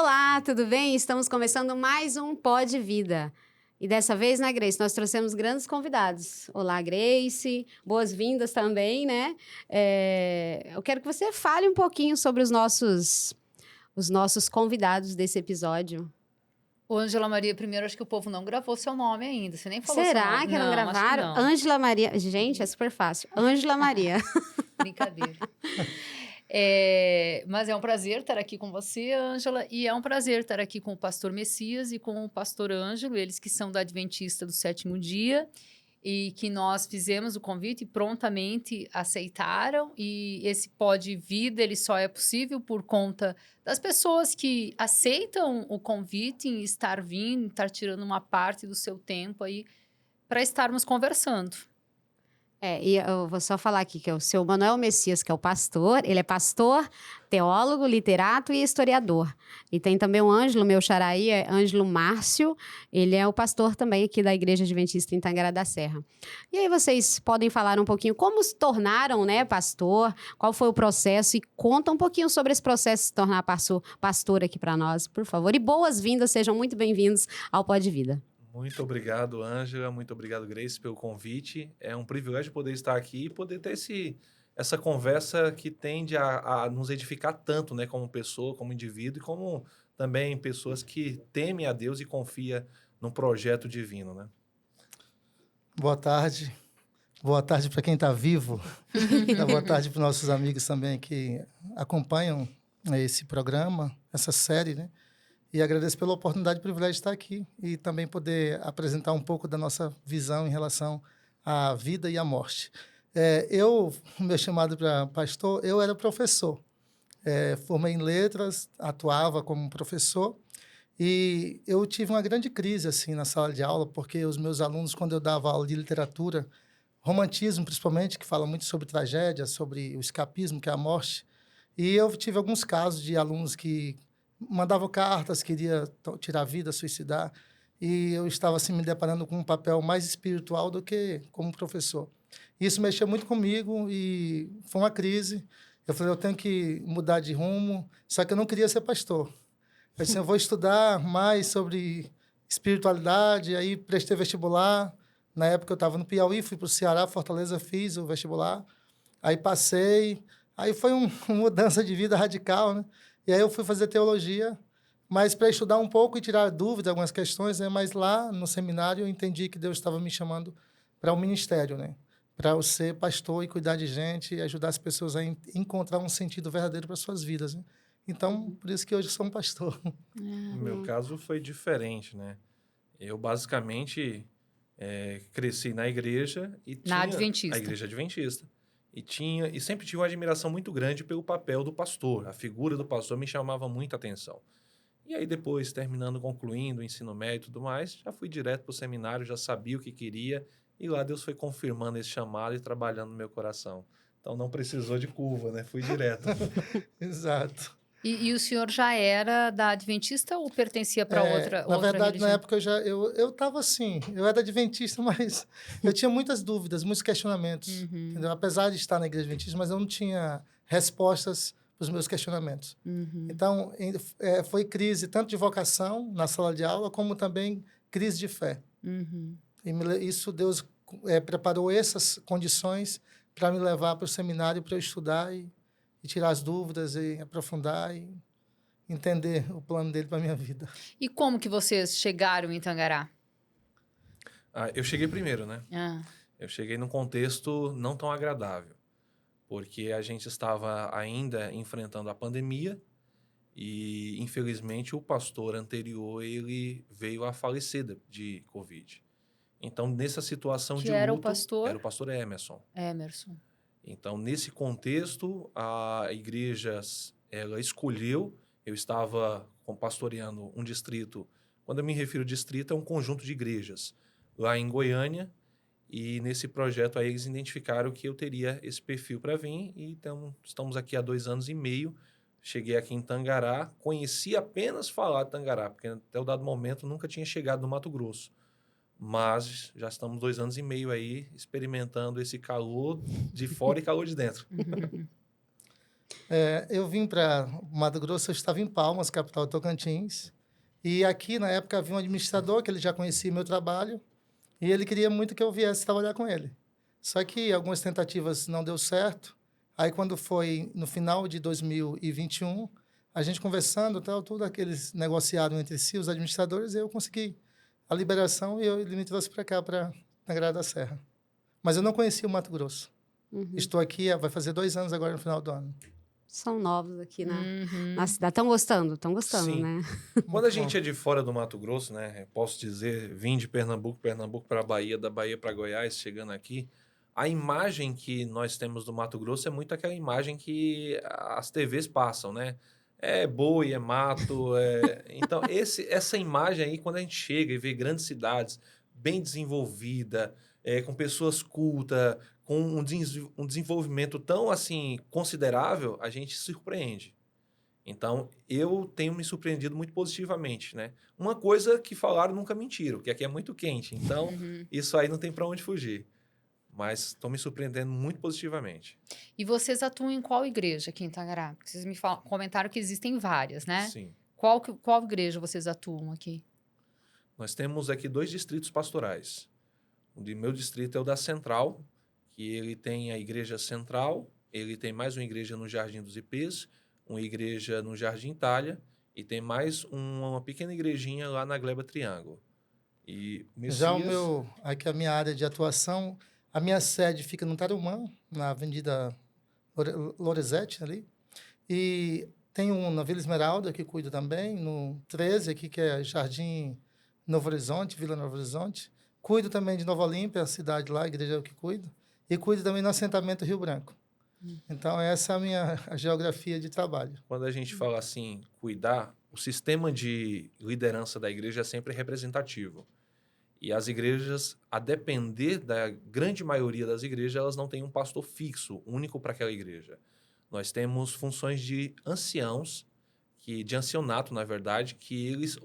Olá, tudo bem? Estamos começando mais um Pod Vida. E dessa vez, né, Grace, nós trouxemos grandes convidados. Olá, Grace. Boas-vindas também, né? Eu quero que você fale um pouquinho sobre os nossos convidados desse episódio. Ô, Ângela Maria, primeiro, acho que o povo não gravou seu nome ainda. Você nem falou Será seu nome. que não gravaram? Acho que não. Ângela Maria. Gente, é super fácil. Ângela Maria. Brincadeira. Mas é um prazer estar aqui com você, Ângela, e é um prazer estar aqui com o pastor Messias e com o pastor Ângelo, eles que são da Adventista do Sétimo Dia, e que nós fizemos o convite e prontamente aceitaram, e esse Pod Vida, ele só é possível por conta das pessoas que aceitam o convite em estar vindo, estar tirando uma parte do seu tempo aí para estarmos conversando. E eu vou só falar aqui que é o seu Manuel Messias, que é o pastor. Ele é pastor, teólogo, literato e historiador. E tem também o Ângelo, meu xaraí, é Ângelo Márcio. Ele é o pastor também aqui da Igreja Adventista em Tangará da Serra. E aí vocês podem falar um pouquinho como se tornaram, né, pastor, qual foi o processo e conta um pouquinho sobre esse processo de se tornar pastor aqui para nós, por favor. E boas-vindas, sejam muito bem-vindos ao Pod Vida. Muito obrigado, Ângela. Muito obrigado, Grace, pelo convite. É um privilégio poder estar aqui e poder ter essa conversa que tende a nos edificar tanto, né, como pessoa, como indivíduo, e como também pessoas que temem a Deus e confiam no projeto divino, né? Boa tarde. Boa tarde para quem está vivo. Boa tarde para os nossos amigos também que acompanham esse programa, essa série, né? E agradeço pela oportunidade e privilégio de estar aqui e também poder apresentar um pouco da nossa visão em relação à vida e à morte. Meu chamado para pastor, eu era professor. Formei em letras, atuava como professor e eu tive uma grande crise assim na sala de aula, porque os meus alunos, quando eu dava aula de literatura, romantismo principalmente, que fala muito sobre tragédia, sobre o escapismo, que é a morte, e eu tive alguns casos de alunos que mandavam cartas, queria tirar a vida, suicidar, e eu estava assim me deparando com um papel mais espiritual do que como professor. Isso mexeu muito comigo e foi uma crise. Eu falei, eu tenho que mudar de rumo, só que eu não queria ser pastor. Eu disse, eu vou estudar mais sobre espiritualidade, aí prestei vestibular. Na época eu estava no Piauí, fui para o Ceará, Fortaleza, fiz o vestibular. Aí passei, aí foi uma mudança de vida radical, né? E aí eu fui fazer teologia, mas para estudar um pouco e tirar dúvidas, algumas questões, né? Mas lá no seminário eu entendi que Deus estava me chamando para o ministério, né? Para eu ser pastor e cuidar de gente e ajudar as pessoas a encontrar um sentido verdadeiro para suas vidas, né? Então, por isso que hoje eu sou um pastor. No meu caso foi diferente, né? Eu basicamente cresci na igreja e tinha Adventista. a igreja adventista. E sempre tive uma admiração muito grande pelo papel do pastor. A figura do pastor me chamava muita atenção. E aí depois, concluindo o ensino médio e tudo mais, já fui direto para o seminário, já sabia o que queria. E lá Deus foi confirmando esse chamado e trabalhando no meu coração. Então não precisou de curva, né? Fui direto. Exato. E o senhor já era da Adventista ou pertencia para outra Na verdade, religião? na época eu estava assim, eu era adventista, mas eu tinha muitas dúvidas, muitos questionamentos, entendeu? Apesar de estar na igreja adventista, mas eu não tinha respostas para os meus questionamentos. Então, foi crise tanto de vocação na sala de aula, como também crise de fé. E Deus preparou essas condições para me levar para o seminário, para eu estudar e tirar as dúvidas e aprofundar e entender o plano dele para a minha vida. E como que vocês chegaram em Tangará? Eu cheguei primeiro, né? Ah. Eu cheguei num contexto não tão agradável, porque a gente estava ainda enfrentando a pandemia e, infelizmente, o pastor anterior ele veio a falecer de Covid. Então, nessa situação de luto... era o pastor? Era o pastor Emerson. Emerson. Então, nesse contexto, a igreja ela escolheu... Eu estava pastoreando um distrito. Quando eu me refiro a distrito, é um conjunto de igrejas lá em Goiânia. E nesse projeto aí eles identificaram que eu teria esse perfil para vir. E então estamos aqui há 2 anos e meio. Cheguei aqui em Tangará. Conheci apenas falar de Tangará, porque até o dado momento nunca tinha chegado no Mato Grosso. Mas já estamos 2 anos e meio aí experimentando esse calor de fora e calor de dentro. Eu vim para Mato Grosso, eu estava em Palmas, capital do Tocantins. E aqui, na época, havia um administrador que ele já conhecia meu trabalho e ele queria muito que eu viesse trabalhar com ele. Só que algumas tentativas não deu certo. Aí, quando foi no final de 2021, a gente conversando, tal, tudo aqueles negociaram entre si, os administradores, eu consegui a liberação e ele me trouxe para cá, para Angra da Serra. Mas eu não conhecia o Mato Grosso. Estou aqui, vai fazer 2 anos agora no final do ano. São novos aqui na cidade. Estão gostando, Sim. né? Quando a gente é de fora do Mato Grosso, né? Posso dizer, vim de Pernambuco para Bahia, da Bahia para Goiás, chegando aqui, a imagem que nós temos do Mato Grosso é muito aquela imagem que as TVs passam, né? É boi, é mato. Então, essa imagem aí, quando a gente chega e vê grandes cidades bem desenvolvidas, com pessoas cultas, com um desenvolvimento tão assim considerável, a gente se surpreende. Então, eu tenho me surpreendido muito positivamente, né? Uma coisa que falaram nunca mentiram, que aqui é muito quente. Então, isso aí não tem para onde fugir. Mas estou me surpreendendo muito positivamente. E vocês atuam em qual igreja aqui em Itagará? Porque vocês me comentaram que existem várias, né? Sim. Qual igreja vocês atuam aqui? Nós temos aqui 2 distritos pastorais. O meu distrito é o da Central, que ele tem a igreja central, ele tem mais uma igreja no Jardim dos Ipês, uma igreja no Jardim Itália e tem mais uma pequena igrejinha lá na Gleba Triângulo. E Já aqui a minha área de atuação, a minha sede fica no Tarumã, na Avenida Lorenzetti ali, e tem um na Vila Esmeralda que cuido também, no 13 aqui que é Jardim Novo Horizonte, Vila Novo Horizonte. Cuido também de Nova Olímpia, a cidade lá, a igreja é o que cuido. E cuido também no assentamento Rio Branco. Então, essa é a geografia de trabalho. Quando a gente fala assim, cuidar, o sistema de liderança da igreja é sempre representativo. E as igrejas, a depender da grande maioria das igrejas, elas não têm um pastor fixo, único para aquela igreja. Nós temos funções de anciãos, de ancianato, na verdade, que eles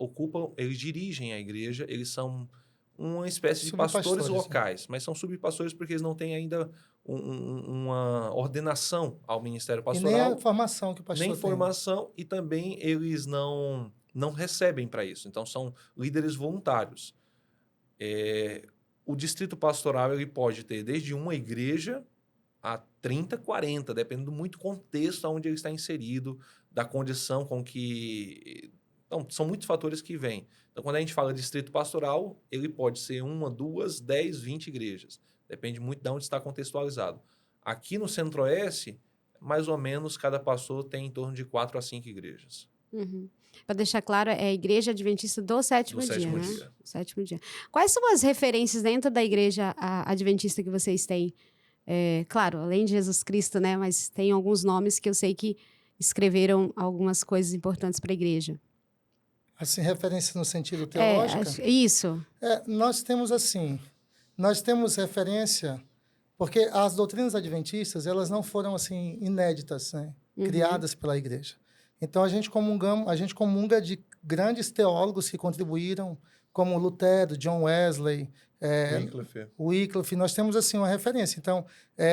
dirigem a igreja, eles são uma espécie de pastores locais, mas são subpastores porque eles não têm ainda uma ordenação ao ministério pastoral. E nem a formação que o pastor nem tem. Formação, e também eles não recebem para isso. Então, são líderes voluntários. O distrito pastoral ele pode ter desde uma igreja a 30, 40, dependendo muito do contexto onde ele está inserido, da condição com que... Então, são muitos fatores que vêm. Então, quando a gente fala de distrito pastoral, ele pode ser 1, 2, 10, 20 igrejas. Depende muito de onde está contextualizado. Aqui no Centro-Oeste, mais ou menos, cada pastor tem em torno de 4 a 5 igrejas. Para deixar claro, é a Igreja Adventista do Sétimo Dia, né? Dia. Sétimo Dia. Quais são as referências dentro da Igreja Adventista que vocês têm? Claro, além de Jesus Cristo, né? Mas tem alguns nomes que eu sei que escreveram algumas coisas importantes para a igreja. Assim, referência no sentido teológico? Isso. Nós temos referência, porque as doutrinas adventistas, elas não foram assim inéditas, né? Criadas pela igreja. Então, a gente comunga de grandes teólogos que contribuíram, como Lutero, John Wesley, Wycliffe. Nós temos assim uma referência. Então,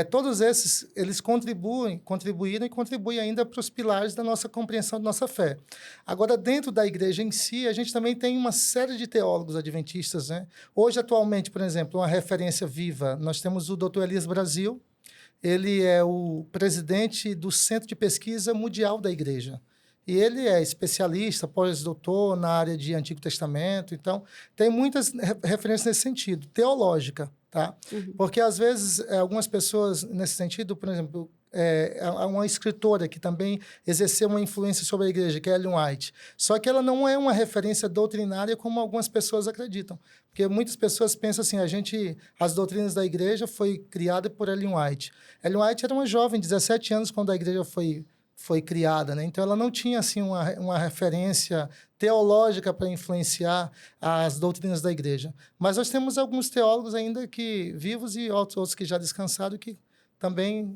todos esses, eles contribuíram e contribuem ainda para os pilares da nossa compreensão da nossa fé. Agora, dentro da igreja em si, a gente também tem uma série de teólogos adventistas, né? Hoje, atualmente, por exemplo, uma referência viva, nós temos o Dr. Elias Brasil. Ele é o presidente do Centro de Pesquisa Mundial da Igreja. E ele é especialista, pós-doutor na área de Antigo Testamento. Então, tem muitas referências nesse sentido, teológica, tá? Porque, às vezes, algumas pessoas, nesse sentido, por exemplo, há uma escritora que também exerceu uma influência sobre a igreja, que é Ellen White. Só que ela não é uma referência doutrinária como algumas pessoas acreditam. Porque muitas pessoas pensam assim, as doutrinas da igreja foi criada por Ellen White. Ellen White era uma jovem, 17 anos, quando a igreja foi criada, né? Então, ela não tinha assim uma referência teológica para influenciar as doutrinas da igreja. Mas nós temos alguns teólogos ainda que vivos e outros que já descansaram que também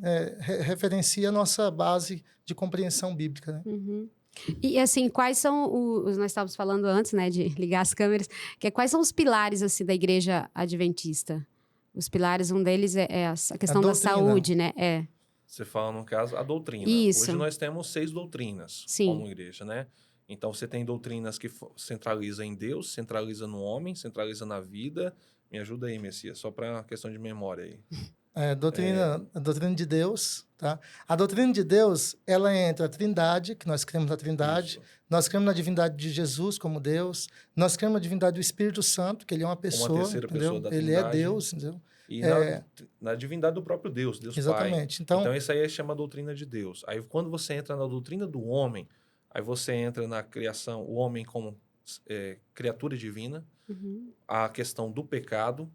referencia a nossa base de compreensão bíblica, né? E, assim, quais são nós estávamos falando antes, né, de ligar as câmeras, quais são os pilares, assim, da igreja adventista? Os pilares, um deles é a questão da saúde, né? Você fala, no caso, a doutrina. Isso. Hoje nós temos 6 doutrinas Sim. como igreja, né? Então, você tem doutrinas que centraliza em Deus, centraliza no homem, centraliza na vida. Me ajuda aí, Messias, só para questão de memória aí. A doutrina de Deus, tá? A doutrina de Deus, ela entra a Trindade, que nós cremos na Trindade, Isso. nós cremos na divindade de Jesus como Deus, nós cremos na divindade do Espírito Santo, que ele é uma pessoa, terceira entendeu? pessoa da Ele é Trindade. Deus, entendeu? E na divindade do próprio Deus, Deus Pai. Exatamente. Então, Isso aí chama a doutrina de Deus. Aí, quando você entra na doutrina do homem, aí você entra na criação, o homem como criatura divina, Uhum. a questão do pecado.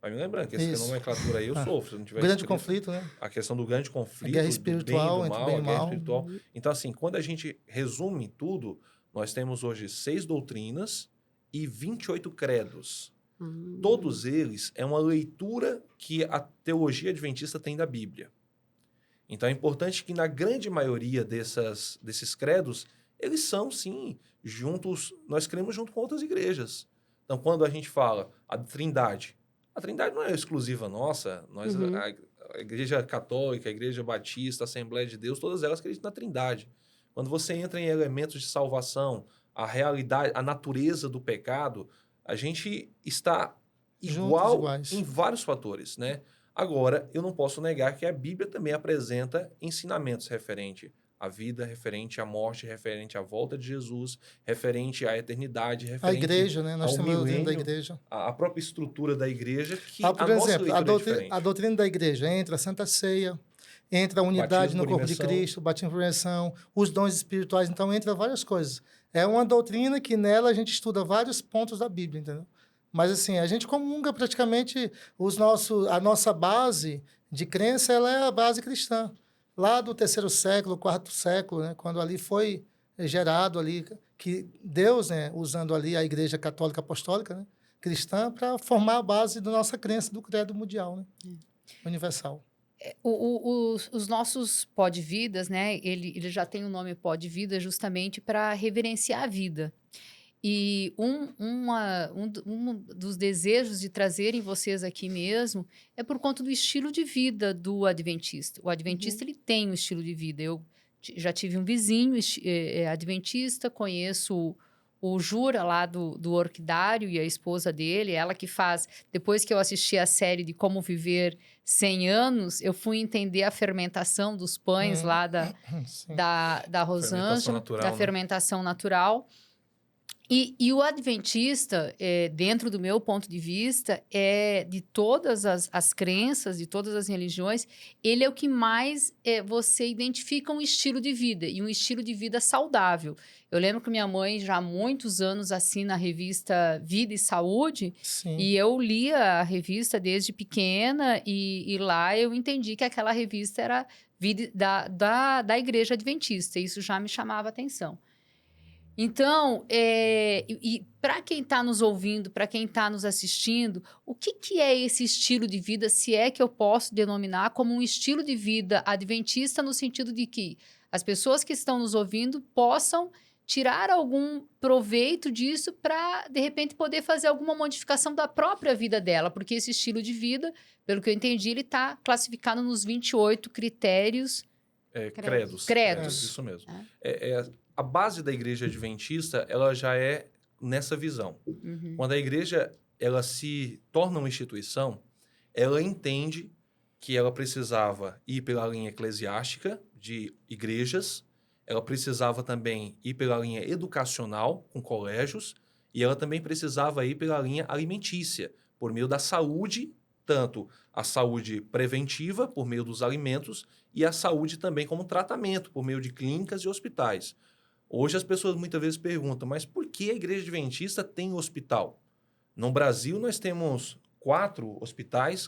Vai me lembrando que essa Isso. nomenclatura aí eu sofro. Se não tiver grande escrito. conflito, né? A questão do grande conflito, guerra do espiritual bem e do entre mal, bem e a guerra mal. espiritual. Então, assim, quando a gente resume tudo, nós temos hoje 6 doutrinas e 28 credos. Todos eles é uma leitura que a teologia adventista tem da Bíblia. Então, é importante que na grande maioria desses credos, eles são, sim, juntos, nós cremos junto com outras igrejas. Então, quando a gente fala a Trindade não é exclusiva nossa, nós, a Igreja Católica, a Igreja Batista, a Assembleia de Deus, todas elas acreditam na Trindade. Quando você entra em elementos de salvação, a realidade, a natureza do pecado, a gente está igual em vários fatores, né? Agora, eu não posso negar que a Bíblia também apresenta ensinamentos referente à vida, referente à morte, referente à volta de Jesus, referente à eternidade, referente a igreja, né? Nós temos a doutrina da igreja. A própria estrutura da igreja, que por exemplo, a doutrina da igreja entra a Santa Ceia, entra a unidade no corpo de Cristo, batismo por imersão, os dons espirituais, então entra várias coisas. É uma doutrina que nela a gente estuda vários pontos da Bíblia, entendeu? Mas assim, a gente comunga praticamente a nossa base de crença, ela é a base cristã. Lá do 3º século, 4º século, né, quando ali foi gerado ali, que Deus, né, usando ali a Igreja Católica Apostólica, né, cristã, para formar a base da nossa crença do credo mundial, né, universal. Os nossos pó de vidas, né, ele já tem o nome pó de vida justamente para reverenciar a vida. E um dos desejos de trazerem vocês aqui mesmo é por conta do estilo de vida do adventista. O adventista, ele tem um estilo de vida. Eu já tive um vizinho adventista, conheço o Jura lá do Orquidário e a esposa dele, ela que faz... Depois que eu assisti a série de Como Viver 100 Anos, eu fui entender a fermentação dos pães lá da Rosângela, da fermentação natural. E o adventista, dentro do meu ponto de vista, de todas as crenças, de todas as religiões, ele é o que mais você identifica um estilo de vida, e um estilo de vida saudável. Eu lembro que minha mãe, já há muitos anos, assina a revista Vida e Saúde, e eu lia a revista desde pequena, e lá eu entendi que aquela revista era vida da Igreja Adventista, isso já me chamava a atenção. Então, para quem está nos ouvindo, para quem está nos assistindo, o que é esse estilo de vida, se é que eu posso denominar como um estilo de vida adventista, no sentido de que as pessoas que estão nos ouvindo possam tirar algum proveito disso para, de repente, poder fazer alguma modificação da própria vida dela, porque esse estilo de vida, pelo que eu entendi, ele está classificado nos 28 critérios... Credos. Isso mesmo. A base da igreja adventista, ela já é nessa visão. Quando a igreja ela se torna uma instituição, ela entende que ela precisava ir pela linha eclesiástica de igrejas, ela precisava também ir pela linha educacional, com colégios, e ela também precisava ir pela linha alimentícia, por meio da saúde, tanto a saúde preventiva, por meio dos alimentos, e a saúde também como tratamento, por meio de clínicas e hospitais. Hoje as pessoas muitas vezes perguntam, mas por que a igreja adventista tem hospital? No Brasil nós temos 4 hospitais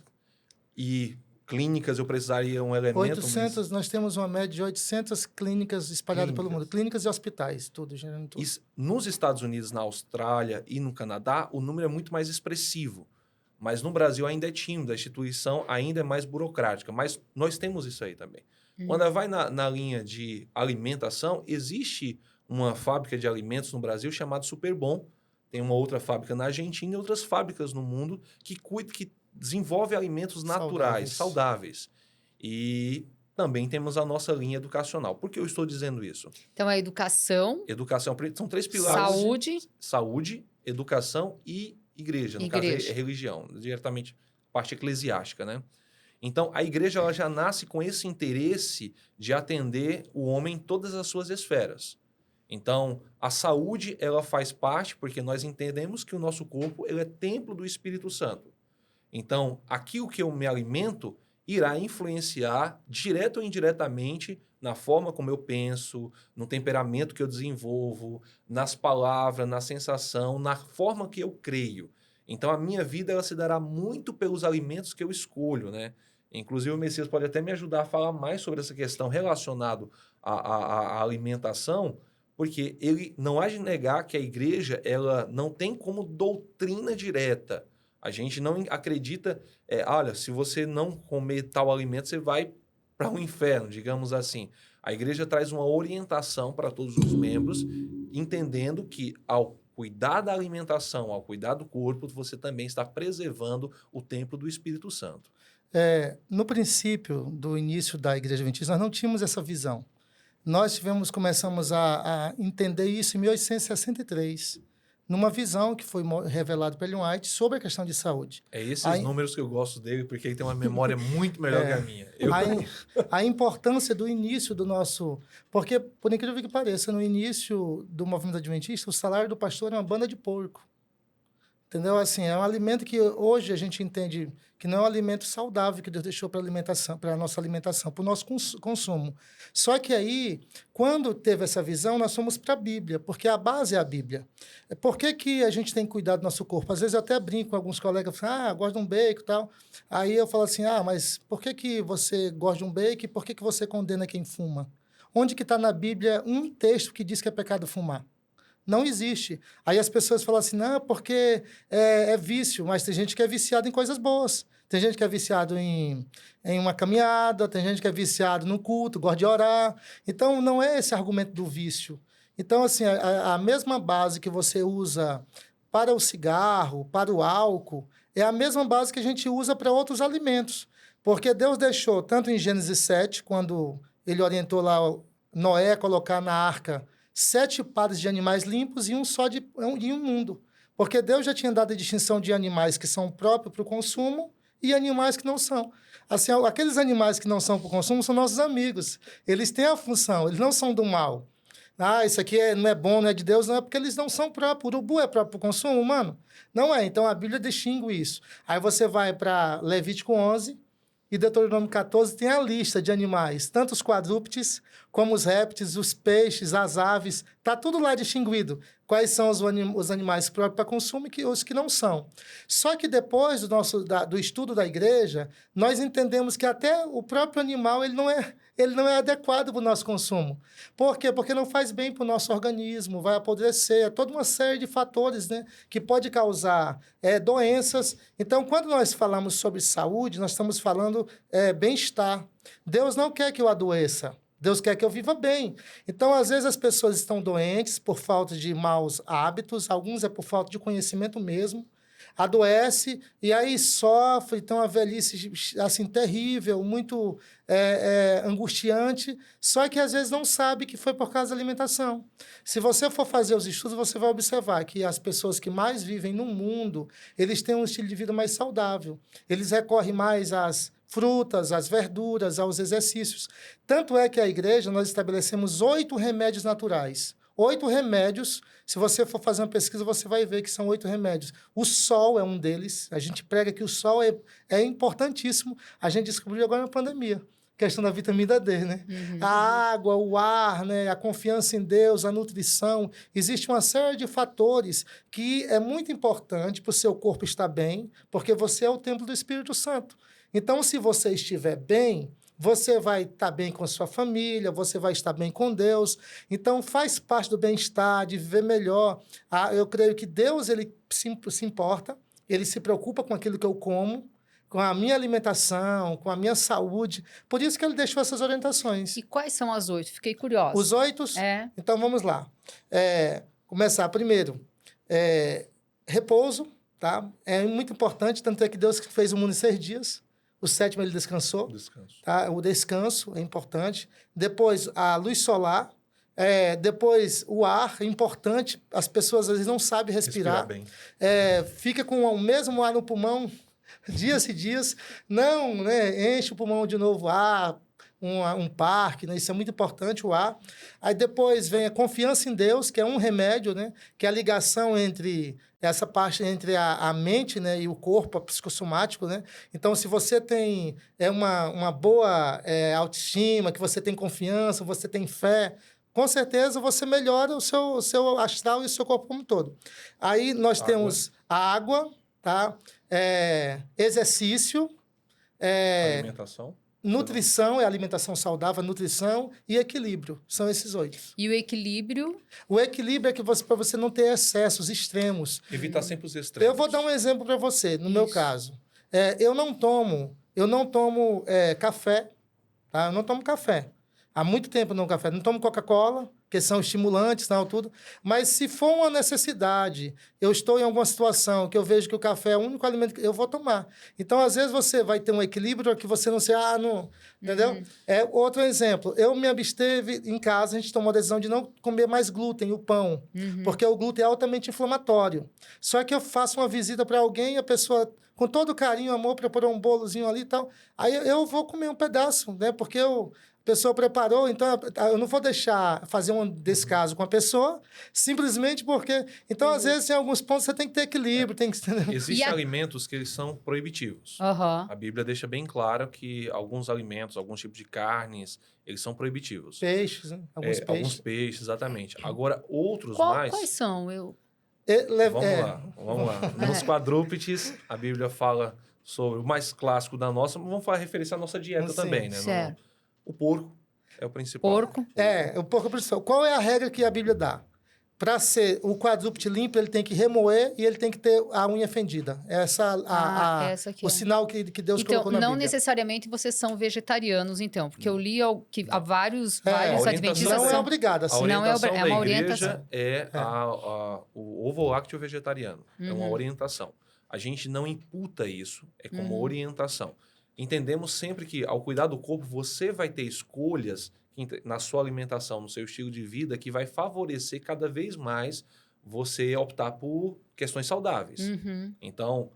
e clínicas, eu precisaria um elemento... 800, nós temos uma média de 800 clínicas espalhadas pelo mundo. Clínicas e hospitais, gerando tudo. Nos Estados Unidos, na Austrália e no Canadá, o número é muito mais expressivo. Mas no Brasil ainda é tímido, a instituição ainda é mais burocrática. Mas nós temos isso aí também. Quando vai na linha de alimentação, existe uma fábrica de alimentos no Brasil chamada Superbom. Tem uma outra fábrica na Argentina e outras fábricas no mundo que desenvolve alimentos naturais, saudáveis. E também temos a nossa linha educacional. Por que eu estou dizendo isso? Então, a educação, Educação, são 3 pilares. saúde, educação e igreja. No caso, é religião, diretamente parte eclesiástica, né? Então, a igreja ela já nasce com esse interesse de atender o homem em todas as suas esferas. Então, a saúde, ela faz parte, porque nós entendemos que o nosso corpo ele é templo do Espírito Santo. Então, aquilo que eu me alimento irá influenciar, direto ou indiretamente, na forma como eu penso, no temperamento que eu desenvolvo, nas palavras, na sensação, na forma que eu creio. Então, a minha vida ela se dará muito pelos alimentos que eu escolho, né? Inclusive, o Messias pode até me ajudar a falar mais sobre essa questão relacionada à alimentação, porque ele não há de negar que a igreja ela não tem como doutrina direta. A gente não acredita, olha, se você não comer tal alimento, você vai para o inferno, digamos assim. A igreja traz uma orientação para todos os membros, entendendo que ao cuidar da alimentação, ao cuidar do corpo, você também está preservando o templo do Espírito Santo. No princípio do início da Igreja Adventista, nós não tínhamos essa visão. Nós começamos a entender isso em 1863, numa visão que foi revelada por Ellen White sobre a questão de saúde. É esses números que eu gosto dele, porque ele tem uma memória muito melhor que a minha. A importância do início do nosso... Porque, por incrível que pareça, no início do movimento adventista, o salário do pastor é uma banda de porco. Entendeu? Assim, é um alimento que hoje a gente entende que não é um alimento saudável que Deus deixou para a nossa alimentação, para o nosso consumo. Só que aí, quando teve essa visão, nós fomos para a Bíblia, porque a base é a Bíblia. Por que a gente tem que cuidar do nosso corpo? Às vezes eu até brinco com alguns colegas, gosto de um bacon e tal. Aí eu falo assim, mas por que você gosta de um bacon e por que você condena quem fuma? Onde que está na Bíblia um texto que diz que é pecado fumar? Não existe. Aí as pessoas falam assim, não, porque é vício, mas tem gente que é viciado em coisas boas. Tem gente que é viciado em uma caminhada, tem gente que é viciado no culto, gosta de orar. Então, não é esse argumento do vício. Então, assim, a mesma base que você usa para o cigarro, para o álcool, é a mesma base que a gente usa para outros alimentos. Porque Deus deixou, tanto em Gênesis 7, quando ele orientou lá Noé a colocar na arca 7 pares de animais limpos e um só de um mundo. Porque Deus já tinha dado a distinção de animais que são próprios para o consumo e animais que não são. Assim, aqueles animais que não são para o consumo são nossos amigos. Eles têm a função, eles não são do mal. Isso aqui não é bom, não é de Deus, não é porque eles não são próprios. O urubu é próprio para o consumo humano? Não é. Então, a Bíblia distingue isso. Aí você vai para Levítico 11... E Deuteronômio 14 tem a lista de animais, tanto os quadrúpedes, como os répteis, os peixes, as aves. Está tudo lá distinguido. Quais são os animais próprios para consumo e os que não são. Só que depois do estudo da igreja, nós entendemos que até o próprio animal ele não é adequado para o nosso consumo. Por quê? Porque não faz bem para o nosso organismo, vai apodrecer, toda uma série de fatores, né, que pode causar doenças. Então, quando nós falamos sobre saúde, nós estamos falando bem-estar. Deus não quer que eu adoeça. Deus quer que eu viva bem. Então, às vezes, as pessoas estão doentes por falta de maus hábitos, alguns é por falta de conhecimento mesmo, adoece e aí sofre, então a velhice assim, terrível, muito angustiante, só que às vezes não sabe que foi por causa da alimentação. Se você for fazer os estudos, você vai observar que as pessoas que mais vivem no mundo, eles têm um estilo de vida mais saudável, eles recorrem mais às frutas, às verduras, aos exercícios. Tanto é que a igreja, nós estabelecemos 8 remédios naturais. 8 remédios, se você for fazer uma pesquisa, você vai ver que são 8 remédios. O sol é um deles. A gente prega que o sol é importantíssimo. A gente descobriu agora na pandemia. Questão da vitamina D, né? Uhum. A água, o ar, né? A confiança em Deus, a nutrição. Existe uma série de fatores que é muito importante para o seu corpo estar bem, porque você é o templo do Espírito Santo. Então, se você estiver bem, você vai estar bem com a sua família, você vai estar bem com Deus. Então, faz parte do bem-estar, de viver melhor. Eu creio que Deus ele se importa, ele se preocupa com aquilo que eu como, com a minha alimentação, com a minha saúde. Por isso que ele deixou essas orientações. E quais são as 8? Fiquei curiosa. Os 8? Então, vamos lá. Começar primeiro. Repouso, tá? É muito importante, tanto é que Deus fez o mundo em 6 dias. O sétimo ele descansou. Descanso. Tá? O descanso é importante. Depois, a luz solar. Depois, o ar é importante. As pessoas, às vezes, não sabem respirar. Bem. Fica com o mesmo ar no pulmão dias e dias. Não, né? Enche o pulmão de novo ar, um parque, né? Isso é muito importante, o ar. Aí depois vem a confiança em Deus, que é um remédio, né? Que é a ligação entre essa parte entre a mente, né, e o corpo psicossomático, né? Então, se você tem uma boa autoestima, que você tem confiança, você tem fé, com certeza você melhora o seu astral e o seu corpo como um todo. Aí nós temos a água, tá? Exercício, Alimentação. nutrição, alimentação saudável, nutrição e equilíbrio. São esses 8. E o equilíbrio? O equilíbrio é que para você não ter excessos extremos. Evitar sempre os extremos. Eu vou dar um exemplo para você, no meu caso. Eu não tomo café, tá? Eu não tomo café. Há muito tempo eu não tomo café. Não tomo Coca-Cola, que são estimulantes, tal, tudo. Mas se for uma necessidade, eu estou em alguma situação que eu vejo que o café é o único alimento que eu vou tomar. Então, às vezes, você vai ter um equilíbrio que você não se... não... Entendeu? Outro exemplo. Eu me absteve em casa, a gente tomou a decisão de não comer mais glúten, o pão. Porque o glúten é altamente inflamatório. Só que eu faço uma visita para alguém e a pessoa... com todo carinho, amor, preparou um bolozinho ali e tal. Aí eu vou comer um pedaço, né? Porque a pessoa preparou, então eu não vou deixar fazer um descaso com a pessoa, simplesmente porque... Então, às vezes, em alguns pontos, você tem que ter equilíbrio, tem que... Existem alimentos que eles são proibitivos. A Bíblia deixa bem claro que alguns alimentos, alguns tipos de carnes, eles são proibitivos. Peixes, né? Alguns peixes, exatamente. Agora, outros Quais são? Vamos lá. Nos quadrúpedes, a Bíblia fala sobre o mais clássico da nossa, mas vamos falar referência à nossa dieta também, né? Certo. O porco é o principal. O porco é o principal. Qual é a regra que a Bíblia dá? Para ser o quadrúpede limpo, ele tem que remoer e ele tem que ter a unha fendida. Essa aqui o sinal que Deus colocou na Bíblia. Então, não necessariamente vocês são vegetarianos, então. Porque eu li que há vários adventistas... Não é obrigado, assim. A orientação da igreja o ovo-lácteo vegetariano. É uma orientação. A gente não imputa isso, é como orientação. Entendemos sempre que, ao cuidar do corpo, você vai ter escolhas na sua alimentação, no seu estilo de vida, que vai favorecer cada vez mais você optar por questões saudáveis. Então,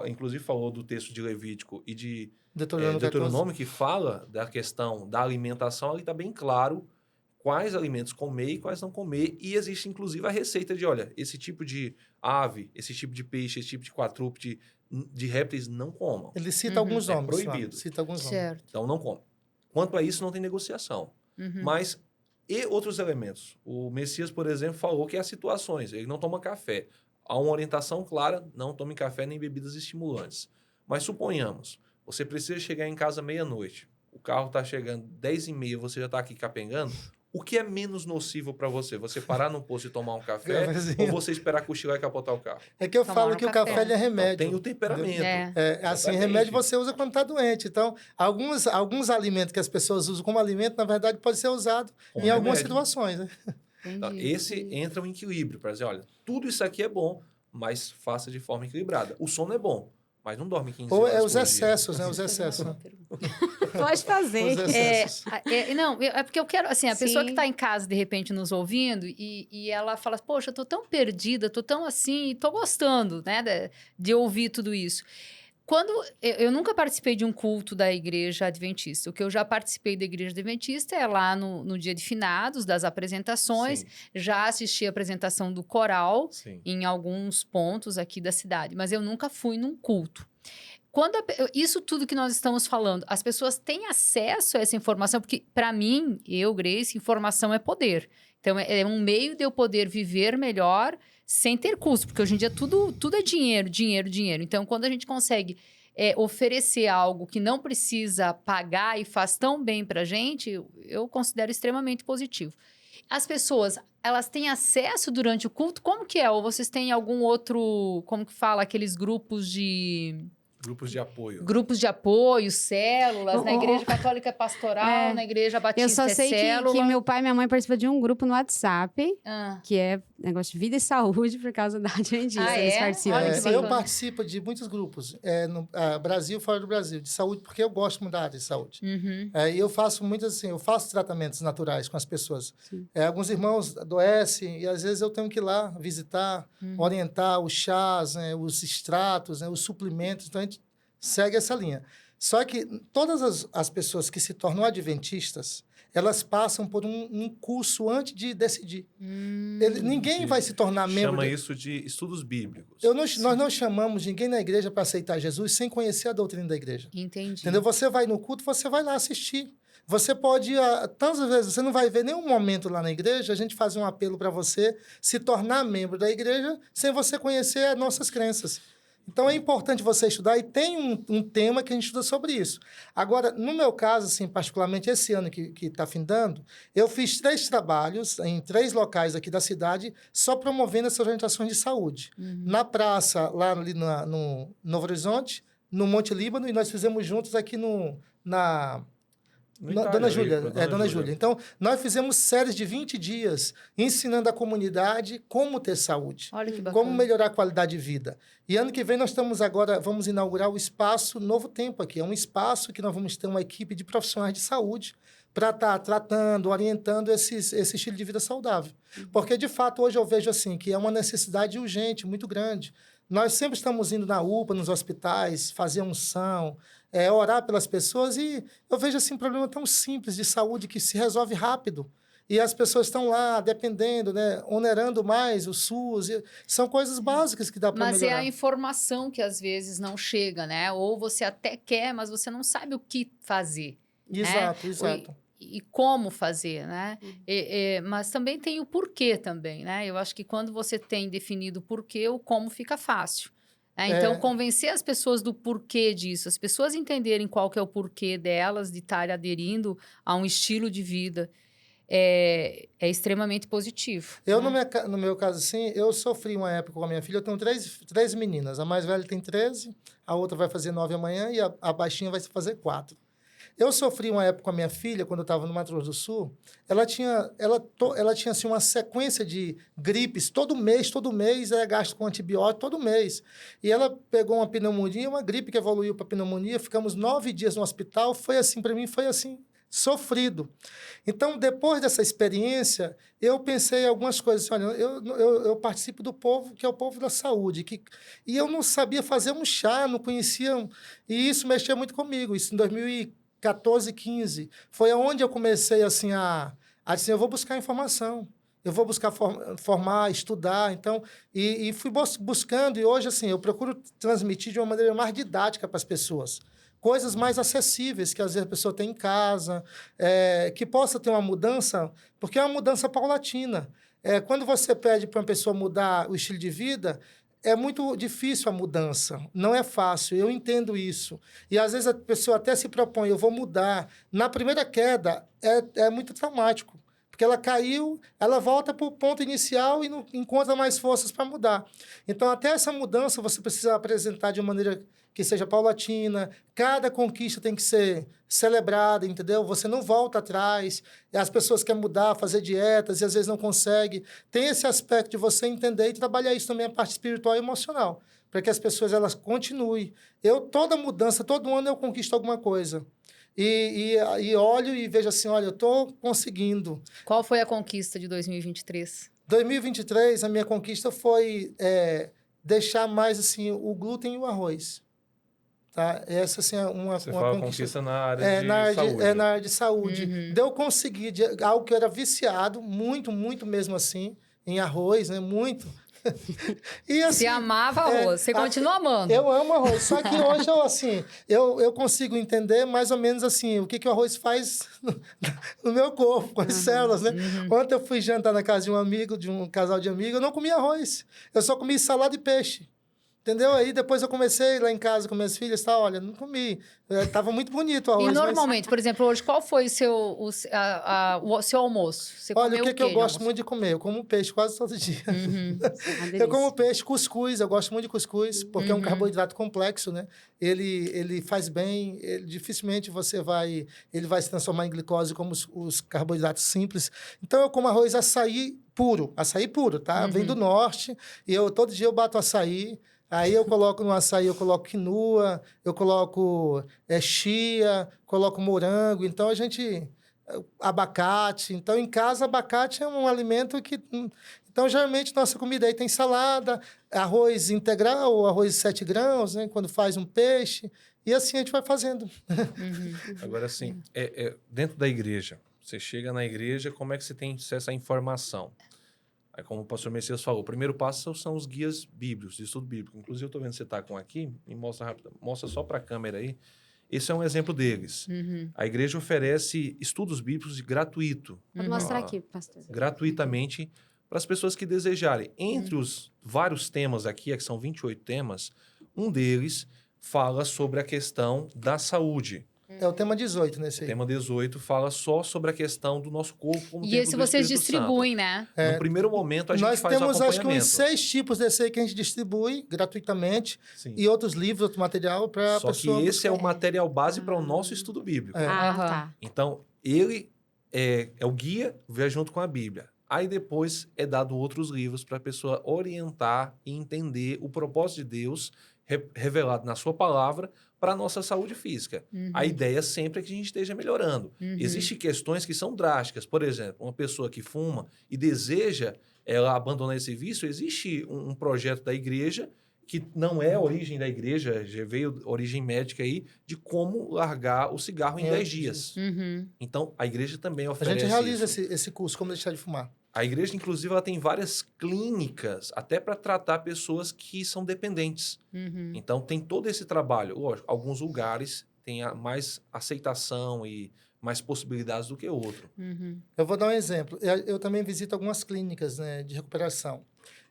inclusive falou do texto de Levítico e de Deuteronômio, que fala da questão da alimentação, ali está bem claro quais alimentos comer e quais não comer, e existe inclusive a receita de, olha, esse tipo de ave, esse tipo de peixe, esse tipo de quadrúpede, de répteis, não comam. Ele cita alguns nomes. É proibido. Cita alguns nomes. Então, não come. Quanto a isso, não tem negociação. Mas, e outros elementos? O Messias, por exemplo, falou que há situações, ele não toma café. Há uma orientação clara, não tome café nem bebidas estimulantes. Mas suponhamos, você precisa chegar em casa meia-noite, o carro está chegando 10h30, você já está aqui capengando. O que é menos nocivo para você? Você parar no posto e tomar um café ou você esperar cochilar e capotar o carro? É que eu falo que o café ele é remédio. Tem o temperamento. Assim, remédio você usa quando está doente. Então, alguns alimentos que as pessoas usam como alimento, na verdade, pode ser usado em algumas situações. Né? Então, esse entra um equilíbrio para dizer, olha, tudo isso aqui é bom, mas faça de forma equilibrada. O sono é bom, mas não dorme 15 horas. Ou os excessos, né? Os excessos. Pode fazer. Porque eu quero, assim, a pessoa que está em casa, de repente, nos ouvindo, e ela fala, poxa, eu tô tão perdida, tô tão assim, tô gostando, né, de ouvir tudo isso. Eu nunca participei de um culto da igreja adventista. O que eu já participei da igreja adventista é lá no dia de finados, das apresentações. Sim. Já assisti a apresentação do coral em alguns pontos aqui da cidade. Mas eu nunca fui num culto. Isso tudo que nós estamos falando, as pessoas têm acesso a essa informação? Porque, para mim, Grace, informação é poder. Então, é um meio de eu poder viver melhor sem ter custo. Porque hoje em dia tudo é dinheiro, dinheiro, dinheiro. Então, quando a gente consegue oferecer algo que não precisa pagar e faz tão bem pra gente, eu considero extremamente positivo. As pessoas, elas têm acesso durante o culto? Como que é? Ou vocês têm algum outro, como que fala, aqueles grupos de... Grupos de apoio. Grupos de apoio, células, na Igreja Católica é pastoral, na Igreja Batista é célula. Eu só sei que meu pai e minha mãe participam de um grupo no WhatsApp, que é negócio de vida e saúde por causa da Adventista. Ah, Eles é? participam. Olha que Sim. Eu bacana. participo de muitos grupos, no Brasil e fora do Brasil, de saúde, porque eu gosto muito da área de saúde. Uhum. E eu faço muito assim, eu faço tratamentos naturais com as pessoas. Sim. Alguns irmãos adoecem e às vezes eu tenho que ir lá visitar, orientar os chás, né, os extratos, né, os suplementos. Então a gente segue essa linha. Só que todas as pessoas que se tornam adventistas, elas passam por um curso antes de decidir. Ninguém vai se tornar membro. Chama isso de estudos bíblicos. Nós não chamamos ninguém na igreja para aceitar Jesus sem conhecer a doutrina da igreja. Entendi. Entendeu? Você vai no culto, você vai lá assistir. Você pode ir, tantas vezes, você não vai ver nenhum momento lá na igreja, a gente faz um apelo para você se tornar membro da igreja sem você conhecer as nossas crenças. Então, é importante você estudar e tem um tema que a gente estuda sobre isso. Agora, no meu caso, assim, particularmente esse ano que está findando, eu fiz 3 trabalhos em 3 locais aqui da cidade só promovendo essas orientações de saúde. Na praça, lá ali no Novo Horizonte, no Monte Líbano, e nós fizemos juntos aqui Dona Júlia, Dona Júlia. Então, nós fizemos séries de 20 dias ensinando a comunidade como ter saúde, Olha que bacana. como melhorar a qualidade de vida. E ano que vem nós vamos inaugurar o espaço Novo Tempo aqui. É um espaço que nós vamos ter uma equipe de profissionais de saúde para estar tratando, orientando esse estilo de vida saudável. Porque, de fato, hoje eu vejo assim que é uma necessidade urgente, muito grande. Nós sempre estamos indo na UPA, nos hospitais, fazer unção, orar pelas pessoas, e eu vejo assim, um problema tão simples de saúde que se resolve rápido. E as pessoas estão lá dependendo, né, onerando mais o SUS. São coisas básicas que dá para melhorar. Mas é a informação que às vezes não chega, né? Ou você até quer, mas você não sabe o que fazer. Exato, né? exato. E como fazer, né? Mas também tem o porquê também, né? Eu acho que quando você tem definido o porquê, o como fica fácil. Né? Então, convencer as pessoas do porquê disso, as pessoas entenderem qual que é o porquê delas de estar aderindo a um estilo de vida, é extremamente positivo. Eu, né? no meu caso, assim, eu sofri uma época com a minha filha. Eu tenho três meninas. A mais velha tem 13, a outra vai fazer 9 amanhã e a baixinha vai fazer 4. Eu sofri uma época com a minha filha, quando eu estava no Mato Grosso do Sul. Ela tinha assim, uma sequência de gripes. Todo mês era gasto com antibiótico, todo mês. E ela pegou uma pneumonia, uma gripe que evoluiu para pneumonia. Ficamos 9 dias no hospital. Foi assim, para mim, foi assim, sofrido. Então, depois dessa experiência, eu pensei em algumas coisas. Olha, eu participo do povo, que é o povo da saúde. E eu não sabia fazer um chá, não conhecia. E isso mexia muito comigo. Isso em 2014, 15. Foi onde eu comecei assim, a dizer, eu vou buscar informação. Eu vou buscar formar, estudar. Então, e fui buscando. E hoje, assim, eu procuro transmitir de uma maneira mais didática para as pessoas. Coisas mais acessíveis que, às vezes, a pessoa tem em casa, que possa ter uma mudança, porque é uma mudança paulatina. Quando você pede para uma pessoa mudar o estilo de vida, é muito difícil a mudança, não é fácil, eu entendo isso. E, às vezes, a pessoa até se propõe, eu vou mudar. Na primeira queda, é muito traumático, porque ela caiu, ela volta para o ponto inicial e não encontra mais forças para mudar. Então, até essa mudança, você precisa apresentar de uma maneira que seja paulatina, cada conquista tem que ser celebrada, entendeu? Você não volta atrás, as pessoas querem mudar, fazer dietas e às vezes não conseguem. Tem esse aspecto de você entender e trabalhar isso também, a parte espiritual e emocional, para que as pessoas elas continuem. Toda mudança, todo ano eu conquisto alguma coisa. E olho e vejo assim, olha, eu estou conseguindo. Qual foi a conquista de 2023? 2023, a minha conquista foi deixar mais assim, o glúten e o arroz. Tá? Essa assim, é uma conquista na área de saúde. Na área de saúde. Uhum. Eu consegui algo que eu era viciado, muito, muito mesmo assim, em arroz, né? Muito. E, assim, você amava arroz, você continua amando. Eu amo arroz, só que hoje eu consigo entender mais ou menos assim, o que o arroz faz no meu corpo, com as células, né? Ontem eu fui jantar na casa de um casal de amigos, eu não comia arroz, eu só comia salada e peixe. Entendeu? Aí depois eu comecei lá em casa com minhas filhas, tá? Olha, não comi. Tava muito bonito o arroz. E mas- normalmente, por exemplo, hoje, qual foi o seu almoço? Você Olha, comeu o que eu de gosto almoço? muito de comer? Eu como peixe quase todo dia. Uhum. Uma Eu como delícia. peixe, cuscuz, eu gosto muito de cuscuz, porque é um Uhum. carboidrato complexo, né? Ele faz bem, dificilmente ele vai se transformar em glicose como os carboidratos simples. Então eu como açaí puro, tá? Vem do norte, e todo dia eu bato açaí. Aí eu coloco no açaí, eu coloco quinoa, eu coloco chia, coloco morango. Então abacate. Então em casa abacate é um alimento que então geralmente nossa comida aí tem salada, arroz integral, ou arroz 7 grãos, né? Quando faz um peixe e assim a gente vai fazendo. Agora, assim, dentro da igreja, você chega na igreja, como é que você tem acesso à informação? Aí, como o pastor Messias falou, o primeiro passo são os guias bíblicos, de estudo bíblico. Inclusive, eu estou vendo que você está com aqui, me mostra rápido, mostra só para a câmera aí. Esse é um exemplo deles. A igreja oferece estudos bíblicos gratuito. Pode mostrar aqui, pastor. Gratuitamente para as pessoas que desejarem. Entre os vários temas aqui, que são 28 temas, um deles fala sobre a questão da saúde. É o tema 18 nesse O aí. tema 18 fala só sobre a questão do nosso corpo como E templo esse do vocês Espírito distribuem, né? Santo. No primeiro momento, a gente Nós faz o temos, acho que acompanhamento. uns 6 tipos desse aí que a gente distribui gratuitamente Sim. e outros livros, outro material para a Só que pessoa esse é o buscar. material base para o nosso estudo bíblico. Ah, Aham. tá. Então, ele é o guia, vem junto com a Bíblia. Aí depois é dado outros livros para a pessoa orientar e entender o propósito de Deus revelado na sua palavra para a nossa saúde física. A ideia sempre é que a gente esteja melhorando. Existem questões que são drásticas. Por exemplo, uma pessoa que fuma e deseja ela abandonar esse vício, existe um projeto da igreja que não é a origem da igreja, já veio origem médica aí, de como largar o cigarro em 10 dias. Então, a igreja também A oferece gente realiza isso. esse curso, como deixar de fumar. A igreja, inclusive, ela tem várias clínicas até para tratar pessoas que são dependentes. Então, tem todo esse trabalho. Lógico, alguns lugares têm mais aceitação e mais possibilidades do que outro. Eu vou dar um exemplo. Eu também visito algumas clínicas, né, de recuperação.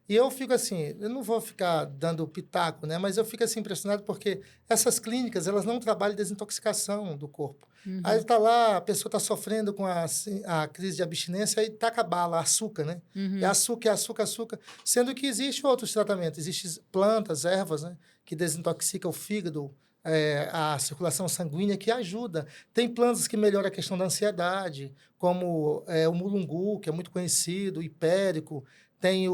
E eu fico assim, eu não vou ficar dando pitaco, né? Mas eu fico assim impressionado porque essas clínicas, elas não trabalham desintoxicação do corpo. Aí tá lá, a pessoa está sofrendo com a crise de abstinência, aí taca bala, açúcar, né? É açúcar. Sendo que existe outros tratamentos, existem plantas, ervas, né? Que desintoxicam o fígado, a circulação sanguínea, que ajuda. Tem plantas que melhoram a questão da ansiedade, como o mulungu, que é muito conhecido, o hipérico, tem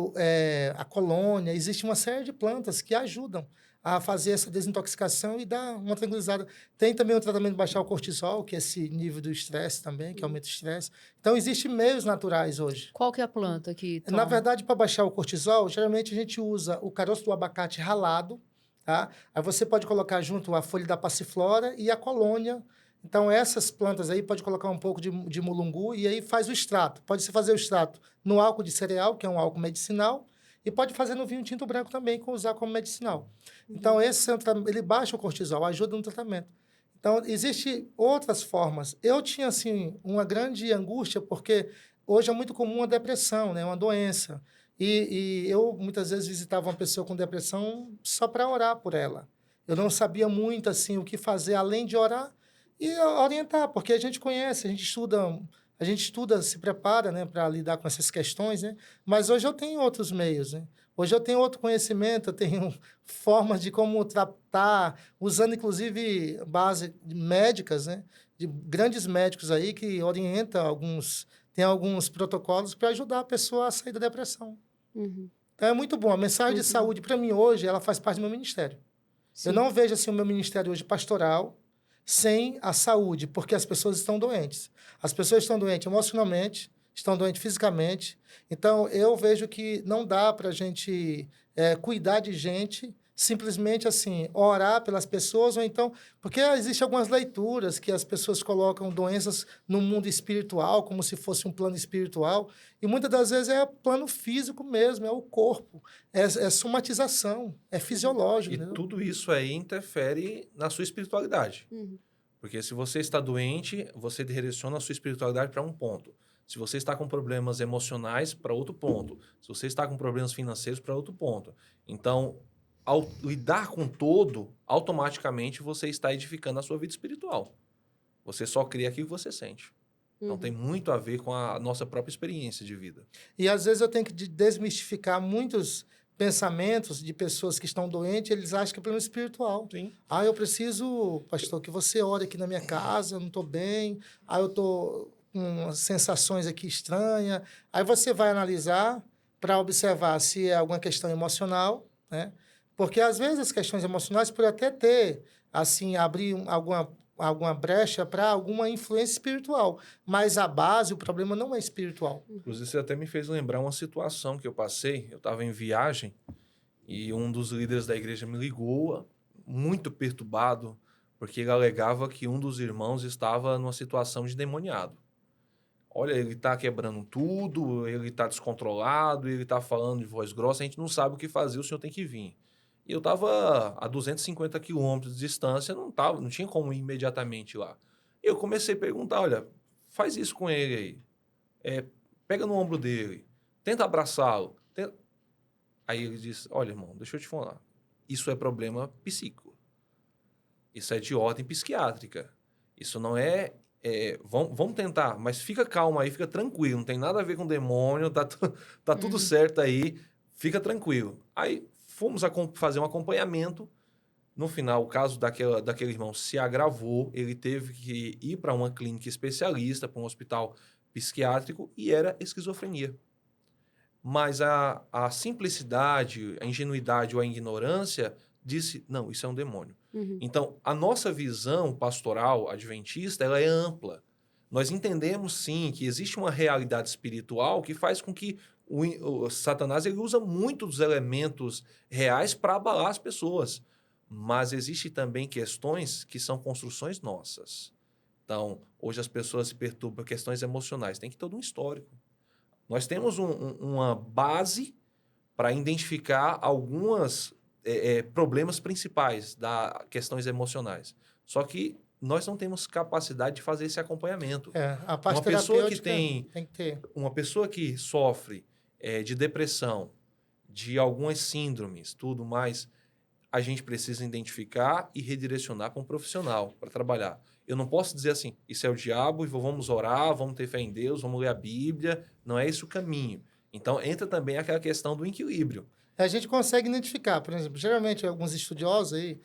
a colônia, existe uma série de plantas que ajudam a fazer essa desintoxicação e dar uma tranquilizada. Tem também o tratamento de baixar o cortisol, que é esse nível do estresse também, que aumenta o estresse. Então, existem meios naturais hoje. Qual que é a planta que toma? Na verdade, para baixar o cortisol, geralmente a gente usa o caroço do abacate ralado, tá? Aí você pode colocar junto a folha da passiflora e a colônia. Então, essas plantas aí, pode colocar um pouco de mulungu e aí faz o extrato. Pode-se fazer o extrato no álcool de cereal, que é um álcool medicinal, e pode fazer no vinho tinto branco também, usar como medicinal. Então, ele baixa o cortisol, ajuda no tratamento. Então, existem outras formas. Eu tinha, assim, uma grande angústia, porque hoje é muito comum a depressão, né? Uma doença. E eu, muitas vezes, visitava uma pessoa com depressão só para orar por ela. Eu não sabia muito, assim, o que fazer, além de orar e orientar, porque a gente conhece, a gente estuda, se prepara, né, para lidar com essas questões, né? Mas hoje eu tenho outros meios, né? Hoje eu tenho outro conhecimento, eu tenho formas de como tratar, usando inclusive base médicas, né? De grandes médicos aí que orientam tem alguns protocolos para ajudar a pessoa a sair da depressão. Então é muito bom. A mensagem de saúde, para mim, hoje, ela faz parte do meu ministério. Eu não vejo assim o meu ministério hoje pastoral sem a saúde, porque as pessoas estão doentes. As pessoas estão doentes emocionalmente, estão doentes fisicamente. Então, eu vejo que não dá para a gente cuidar de gente, simplesmente assim, orar pelas pessoas, ou então... Porque existem algumas leituras que as pessoas colocam doenças no mundo espiritual, como se fosse um plano espiritual, e muitas das vezes é plano físico mesmo, é o corpo, é somatização, é fisiológico. E Entendeu? tudo isso aí interfere na sua espiritualidade. Porque se você está doente, você direciona a sua espiritualidade para um ponto. Se você está com problemas emocionais, para outro ponto. Se você está com problemas financeiros, para outro ponto. Então, ao lidar com todo, automaticamente você está edificando a sua vida espiritual. Você só cria aquilo que você sente. Então, tem muito a ver com a nossa própria experiência de vida. E, às vezes, eu tenho que desmistificar muitos pensamentos de pessoas que estão doentes, eles acham que é problema espiritual. Sim. Eu preciso, pastor, que você ore aqui na minha casa, eu não estou bem, eu estou com umas sensações aqui estranhas. Aí você vai analisar para observar se é alguma questão emocional, né? Porque, às vezes, as questões emocionais podem até ter, assim, abrir alguma brecha para alguma influência espiritual. Mas a base, o problema não é espiritual. Inclusive, você até me fez lembrar uma situação que eu passei. Eu estava em viagem e um dos líderes da igreja me ligou, muito perturbado, porque ele alegava que um dos irmãos estava numa situação de endemoniado. Olha, ele está quebrando tudo, ele está descontrolado, ele está falando de voz grossa, a gente não sabe o que fazer, o senhor tem que vir. E eu estava a 250 quilômetros de distância, não tinha como ir imediatamente lá. Eu comecei a perguntar, olha, faz isso com ele aí. Pega no ombro dele, tenta abraçá-lo. Aí ele disse, olha, irmão, deixa eu te falar. Isso é problema psíquico. Isso é de ordem psiquiátrica. Isso não é... vamos tentar, mas fica calmo aí, fica tranquilo. Não tem nada a ver com demônio, tá tudo certo aí. Fica tranquilo. Aí fomos fazer um acompanhamento. No final, o caso daquele irmão se agravou. Ele teve que ir para uma clínica especialista, para um hospital psiquiátrico, e era esquizofrenia. Mas a simplicidade, a ingenuidade ou a ignorância disse, não, isso é um demônio. Então, a nossa visão pastoral adventista, ela é ampla. Nós entendemos, sim, que existe uma realidade espiritual que faz com que o Satanás ele usa muito dos elementos reais para abalar as pessoas. Mas existem também questões que são construções nossas. Então, hoje as pessoas se perturbam por questões emocionais. Tem que ter todo um histórico. Nós temos uma base para identificar alguns problemas principais das questões emocionais. Só que nós não temos capacidade de fazer esse acompanhamento. A parte uma pessoa que tem que ter. Uma pessoa que sofre de depressão, de algumas síndromes, tudo mais, a gente precisa identificar e redirecionar para um profissional para trabalhar. Eu não posso dizer assim, isso é o diabo, e vamos orar, vamos ter fé em Deus, vamos ler a Bíblia. Não é esse o caminho. Então, entra também aquela questão do equilíbrio. A gente consegue identificar, por exemplo, geralmente alguns estudiosos aí,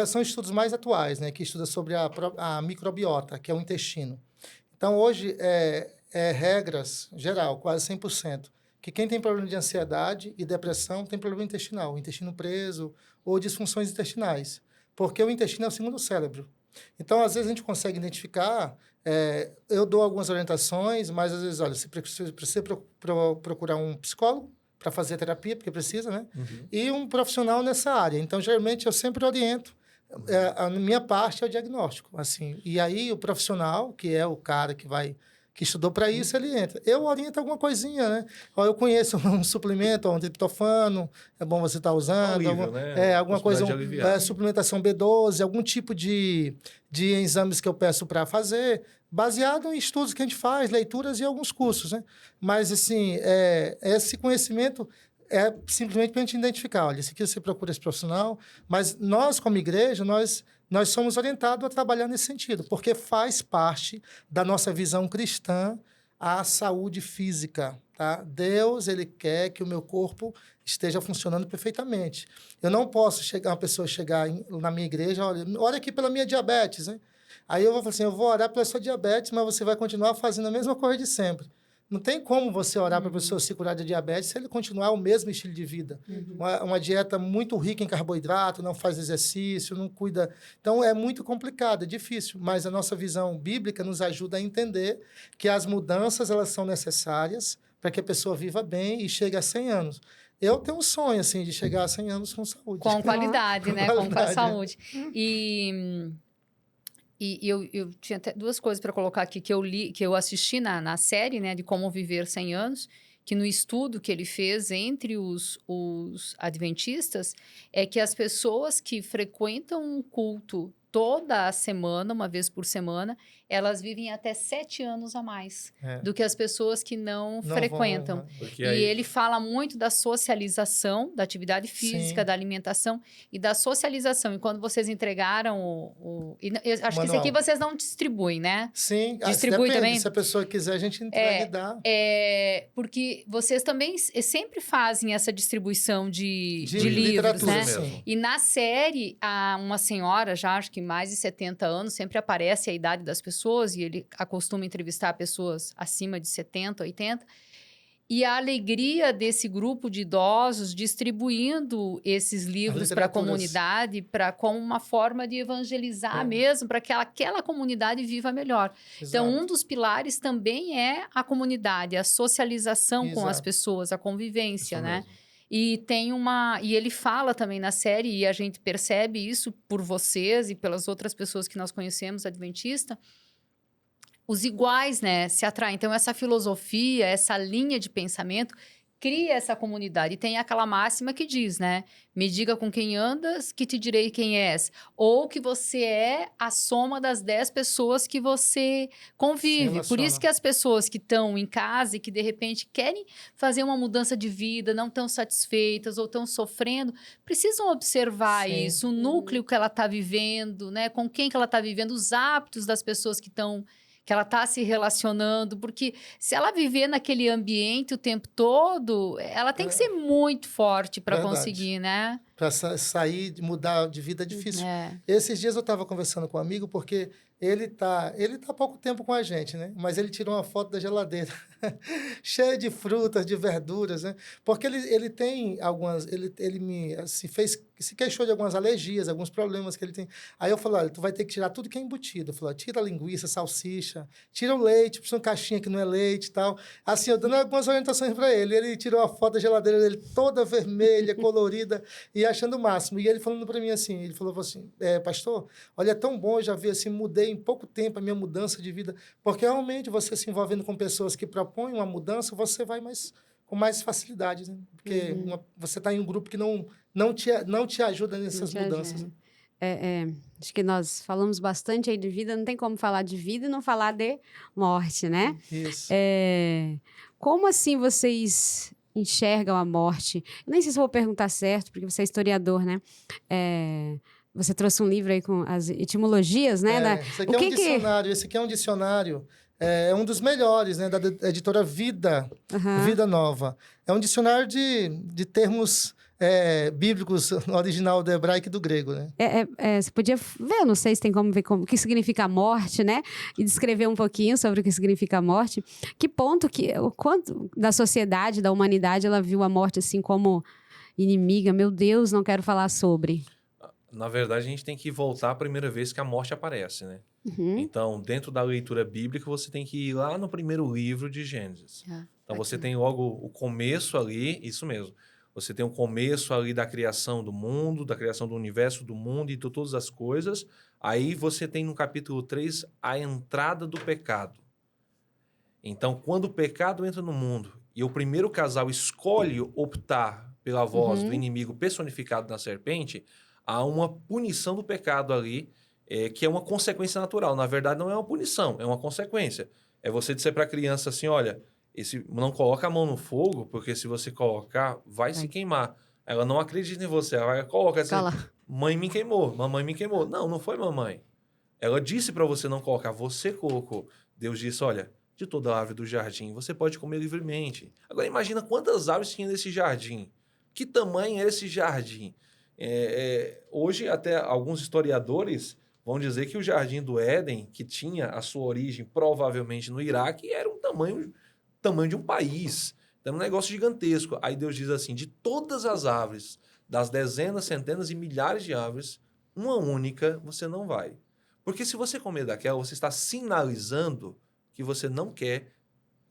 são estudos mais atuais, né, que estudam sobre a microbiota, que é o intestino. Então, hoje, regras geral, quase 100%, que quem tem problema de ansiedade e depressão tem problema intestinal, intestino preso ou disfunções intestinais, porque o intestino é o segundo cérebro. Então, às vezes, a gente consegue identificar, eu dou algumas orientações, mas às vezes, olha, você precisa procurar um psicólogo para fazer a terapia, porque precisa, né? E um profissional nessa área. Então, geralmente, eu sempre oriento. A minha parte é o diagnóstico, assim. E aí, o profissional, que é o cara que estudou para isso, ele entra. Eu oriento alguma coisinha, né? Eu conheço um suplemento, um triptofano, é bom você estar usando. Alguma coisa, suplementação B12, algum tipo de exames que eu peço para fazer, baseado em estudos que a gente faz, leituras e alguns cursos, né? Mas, assim, esse conhecimento é simplesmente para a gente identificar, olha, esse aqui você procura esse profissional, mas nós, como igreja, nós somos orientados a trabalhar nesse sentido, porque faz parte da nossa visão cristã a saúde física, tá? Deus, ele quer que o meu corpo esteja funcionando perfeitamente. Eu não posso uma pessoa chegar na minha igreja, olha aqui pela minha diabetes, né? Aí eu vou falar assim, eu vou orar pela sua diabetes, mas você vai continuar fazendo a mesma coisa de sempre. Não tem como você orar para a pessoa se curar de diabetes se ele continuar o mesmo estilo de vida. Uma dieta muito rica em carboidrato, não faz exercício, não cuida. Então, é muito complicado, é difícil. Mas a nossa visão bíblica nos ajuda a entender que as mudanças elas são necessárias para que a pessoa viva bem e chegue a 100 anos. Eu tenho um sonho, assim, de chegar a 100 anos com saúde. Com qualidade, né? Com saúde. E eu tinha até duas coisas para colocar aqui que eu li, que eu assisti na série, né, de Como Viver 100 Anos, que no estudo que ele fez entre os adventistas, é que as pessoas que frequentam um culto toda semana, uma vez por semana, elas vivem até 7 anos a mais do que as pessoas que não frequentam. Porque E aí, ele fala muito da socialização, da atividade física, Sim. da alimentação e da socialização. E quando vocês entregaram eu acho que esse aqui Manual. vocês não distribuem, né? Sim, Distribui depende. também? Se a pessoa quiser, a gente entrega e dá. Porque vocês também sempre fazem essa distribuição de livros, literatura, né? sim. E na série, uma senhora, já acho que mais de 70 anos, sempre aparece a idade das pessoas, e ele acostuma entrevistar pessoas acima de 70, 80. E a alegria desse grupo de idosos distribuindo esses livros para a literaturas. comunidade, como uma forma de evangelizar mesmo, para que aquela comunidade viva melhor. Então, Exato. um dos pilares também é a comunidade, a socialização com as Exato. pessoas, a convivência, isso né? mesmo. E ele fala também na série, e a gente percebe isso por vocês e pelas outras pessoas que nós conhecemos, adventista, os iguais, né, se atraem. Então, essa filosofia, essa linha de pensamento cria essa comunidade. E tem aquela máxima que diz, né? Me diga com quem andas, que te direi quem és. Ou que você é a soma das 10 pessoas que você convive. Por relaciona. isso que as pessoas que estão em casa e que, de repente, querem fazer uma mudança de vida, não estão satisfeitas ou estão sofrendo, precisam observar Sim. isso, o núcleo que ela está vivendo, né? Com quem que ela está vivendo, os hábitos das pessoas que ela está se relacionando, porque se ela viver naquele ambiente o tempo todo, ela tem que ser muito forte para Verdade. conseguir, né? Para sair, mudar de vida é difícil. É. Esses dias eu estava conversando com um amigo, porque ele tá há pouco tempo com a gente, né? Mas ele tirou uma foto da geladeira, cheia de frutas, de verduras, né? Porque ele tem algumas... Ele me se queixou de algumas alergias, alguns problemas que ele tem. Aí eu falei, olha, tu vai ter que tirar tudo que é embutido. Eu falei, tira a linguiça, salsicha, tira o leite, precisa uma caixinha que não é leite e tal. Assim, eu dando algumas orientações para ele. Ele tirou a foto da geladeira dele toda vermelha, colorida, e achando o máximo. E ele falando para mim assim, ele falou assim, pastor, olha, é tão bom, eu já vi assim, mudei em pouco tempo a minha mudança de vida, porque realmente você se envolvendo com pessoas que propõem uma mudança, você vai com mais facilidade, né? Porque você está em um grupo que não te ajuda nessas mudanças. Né? Acho que nós falamos bastante aí de vida, não tem como falar de vida e não falar de morte, né? Isso. Como assim vocês enxergam a morte? Eu nem sei se eu vou perguntar certo, porque você é historiador, né? Você trouxe um livro aí com as etimologias, né? Esse aqui é um dicionário. Esse aqui é um dicionário, é um dos melhores, né? Da editora Vida, Vida Nova. É um dicionário de termos bíblicos, no original do hebraico e do grego, né? Você podia ver, eu não sei se tem como ver o que significa a morte, né? E descrever um pouquinho sobre o que significa a morte. O quanto da sociedade, da humanidade, ela viu a morte assim como inimiga? Meu Deus, não quero falar sobre. Na verdade, a gente tem que voltar à primeira vez que a morte aparece, né? Então, dentro da leitura bíblica, você tem que ir lá no primeiro livro de Gênesis. Então, você tem logo o começo ali, isso mesmo. Você tem o começo ali da criação do mundo, da criação do universo, do mundo e de todas as coisas. Aí você tem no capítulo 3 a entrada do pecado. Então, quando o pecado entra no mundo e o primeiro casal escolhe optar pela voz do inimigo personificado na serpente, há uma punição do pecado ali, que é uma consequência natural. Na verdade, não é uma punição, é uma consequência. É você dizer para a criança assim, olha, não coloca a mão no fogo, porque se você colocar, vai se queimar. Ela não acredita em você, ela coloca assim, mãe me queimou, mamãe me queimou. Não foi mamãe. Ela disse para você não colocar, você colocou. Deus disse, olha, de toda árvore do jardim, você pode comer livremente. Agora imagina quantas árvores tinha nesse jardim. Que tamanho era esse jardim? Hoje, até alguns historiadores vão dizer que o Jardim do Éden, que tinha a sua origem provavelmente no Iraque, era um tamanho de um país. Então, um negócio gigantesco. Aí Deus diz assim, de todas as árvores, das dezenas, centenas e milhares de árvores, uma única você não vai. Porque se você comer daquela, você está sinalizando que você não quer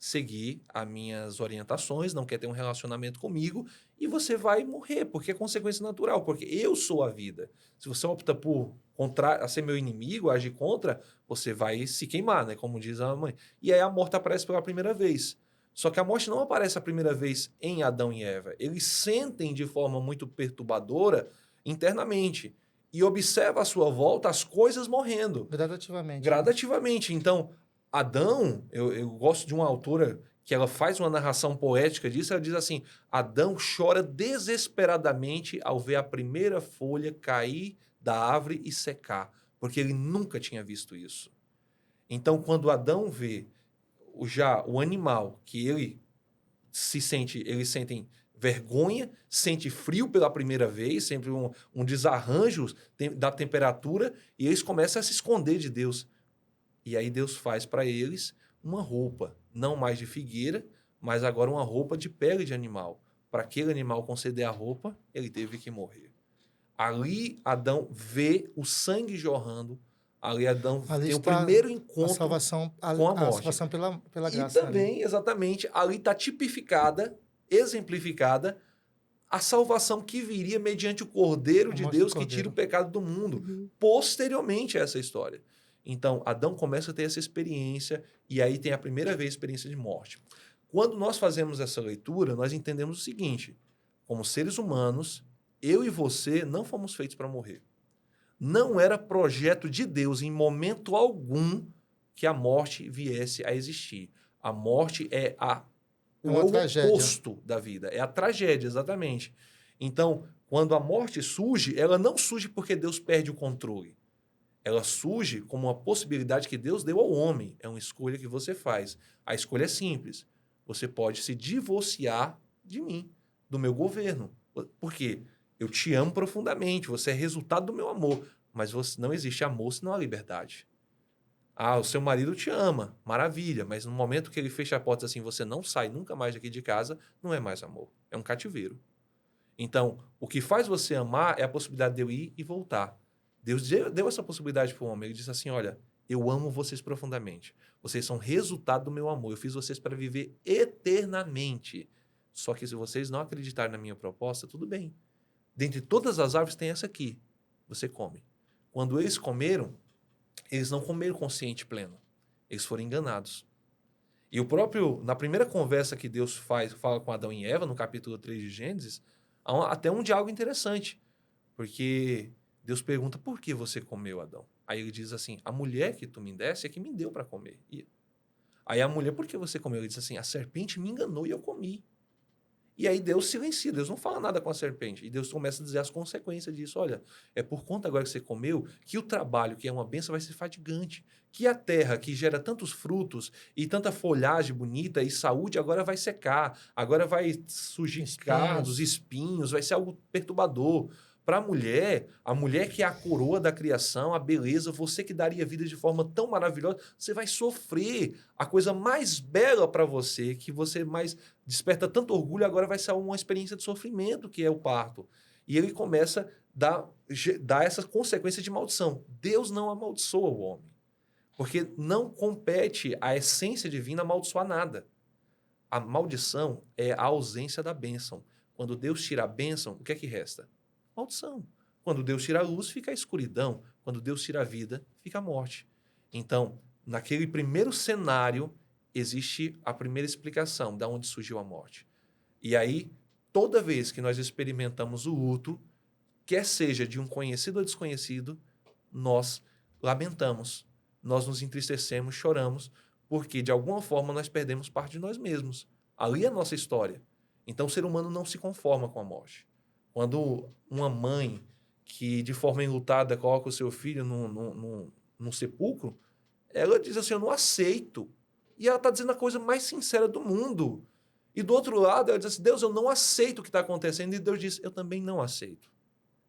seguir as minhas orientações, não quer ter um relacionamento comigo, e você vai morrer, porque é consequência natural, porque eu sou a vida. Se você opta por ser meu inimigo, agir contra, você vai se queimar, né? Como diz a mãe. E aí a morte aparece pela primeira vez. Só que a morte não aparece a primeira vez em Adão e Eva. Eles sentem de forma muito perturbadora internamente. e observa à sua volta as coisas morrendo. Gradativamente. Gradativamente. Então, Adão, eu gosto de uma autora que ela faz uma narração poética disso, ela diz assim, Adão chora desesperadamente ao ver a primeira folha cair da árvore e secar, porque ele nunca tinha visto isso. Então, quando Adão vê já o animal que eles sentem vergonha, sente frio pela primeira vez, sempre um desarranjo da temperatura, e eles começam a se esconder de Deus. E aí Deus faz para eles uma roupa, não mais de figueira, mas agora uma roupa de pele de animal. Para aquele animal conceder a roupa, ele teve que morrer. Ali Adão vê o sangue jorrando, ali Adão tem o primeiro encontro com a morte. A salvação pela e graça. também, exatamente, ali está tipificada, exemplificada, a salvação que viria mediante o Cordeiro de Deus que tira o pecado do mundo, posteriormente a essa história. Então, Adão começa a ter essa experiência, e aí tem a primeira vez a experiência de morte. Quando nós fazemos essa leitura, nós entendemos o seguinte, como seres humanos, eu e você não fomos feitos para morrer. Não era projeto de Deus, em momento algum, que a morte viesse a existir. A morte é o oposto da vida. É a tragédia, exatamente. Então, quando a morte surge, ela não surge porque Deus perde o controle. Ela surge como uma possibilidade que Deus deu ao homem. É uma escolha que você faz. A escolha é simples. Você pode se divorciar de mim, do meu governo. Por quê? Eu te amo profundamente, você é resultado do meu amor. Mas não existe amor senão a liberdade. O seu marido te ama, maravilha, mas no momento que ele fecha a porta assim, você não sai nunca mais daqui de casa, não é mais amor, é um cativeiro. Então, o que faz você amar é a possibilidade de eu ir e voltar. Deus deu essa possibilidade para o homem, ele disse assim, olha, eu amo vocês profundamente, vocês são resultado do meu amor, eu fiz vocês para viver eternamente. Só que se vocês não acreditarem na minha proposta, tudo bem. Dentre todas as árvores tem essa aqui, você come. Quando eles comeram, eles não comeram consciente pleno. Eles foram enganados. E na primeira conversa que Deus fala com Adão e Eva, no capítulo 3 de Gênesis, há até um diálogo interessante. Porque Deus pergunta, por que você comeu, Adão? Aí ele diz assim, a mulher que tu me desse é que me deu para comer. Aí a mulher, por que você comeu? Ele diz assim, a serpente me enganou e eu comi. E aí Deus silencia, Deus não fala nada com a serpente. E Deus começa a dizer as consequências disso. Olha, é por conta agora que você comeu que o trabalho, que é uma bênção, vai ser fatigante. Que a terra, que gera tantos frutos e tanta folhagem bonita e saúde, agora vai secar. Agora vai surgir cardos, espinhos, vai ser algo perturbador. Para a mulher que é a coroa da criação, a beleza, você que daria vida de forma tão maravilhosa, você vai sofrer. A coisa mais bela para você, que você mais desperta tanto orgulho, agora vai ser uma experiência de sofrimento, que é o parto. E ele começa a dar essa consequência de maldição. Deus não amaldiçoa o homem, porque não compete à essência divina amaldiçoar nada. A maldição é a ausência da bênção. Quando Deus tira a bênção, o que é que resta? Maldição. Quando Deus tira a luz, fica a escuridão. Quando Deus tira a vida, fica a morte. Então, naquele primeiro cenário, existe a primeira explicação de onde surgiu a morte. E aí, toda vez que nós experimentamos o luto, quer seja de um conhecido ou desconhecido, nós lamentamos, nós nos entristecemos, choramos, porque de alguma forma nós perdemos parte de nós mesmos. Ali é a nossa história. Então, o ser humano não se conforma com a morte. Quando uma mãe que, de forma enlutada, coloca o seu filho num sepulcro, ela diz assim, eu não aceito. E ela está dizendo a coisa mais sincera do mundo. E do outro lado, ela diz assim, Deus, eu não aceito o que está acontecendo. E Deus diz, eu também não aceito.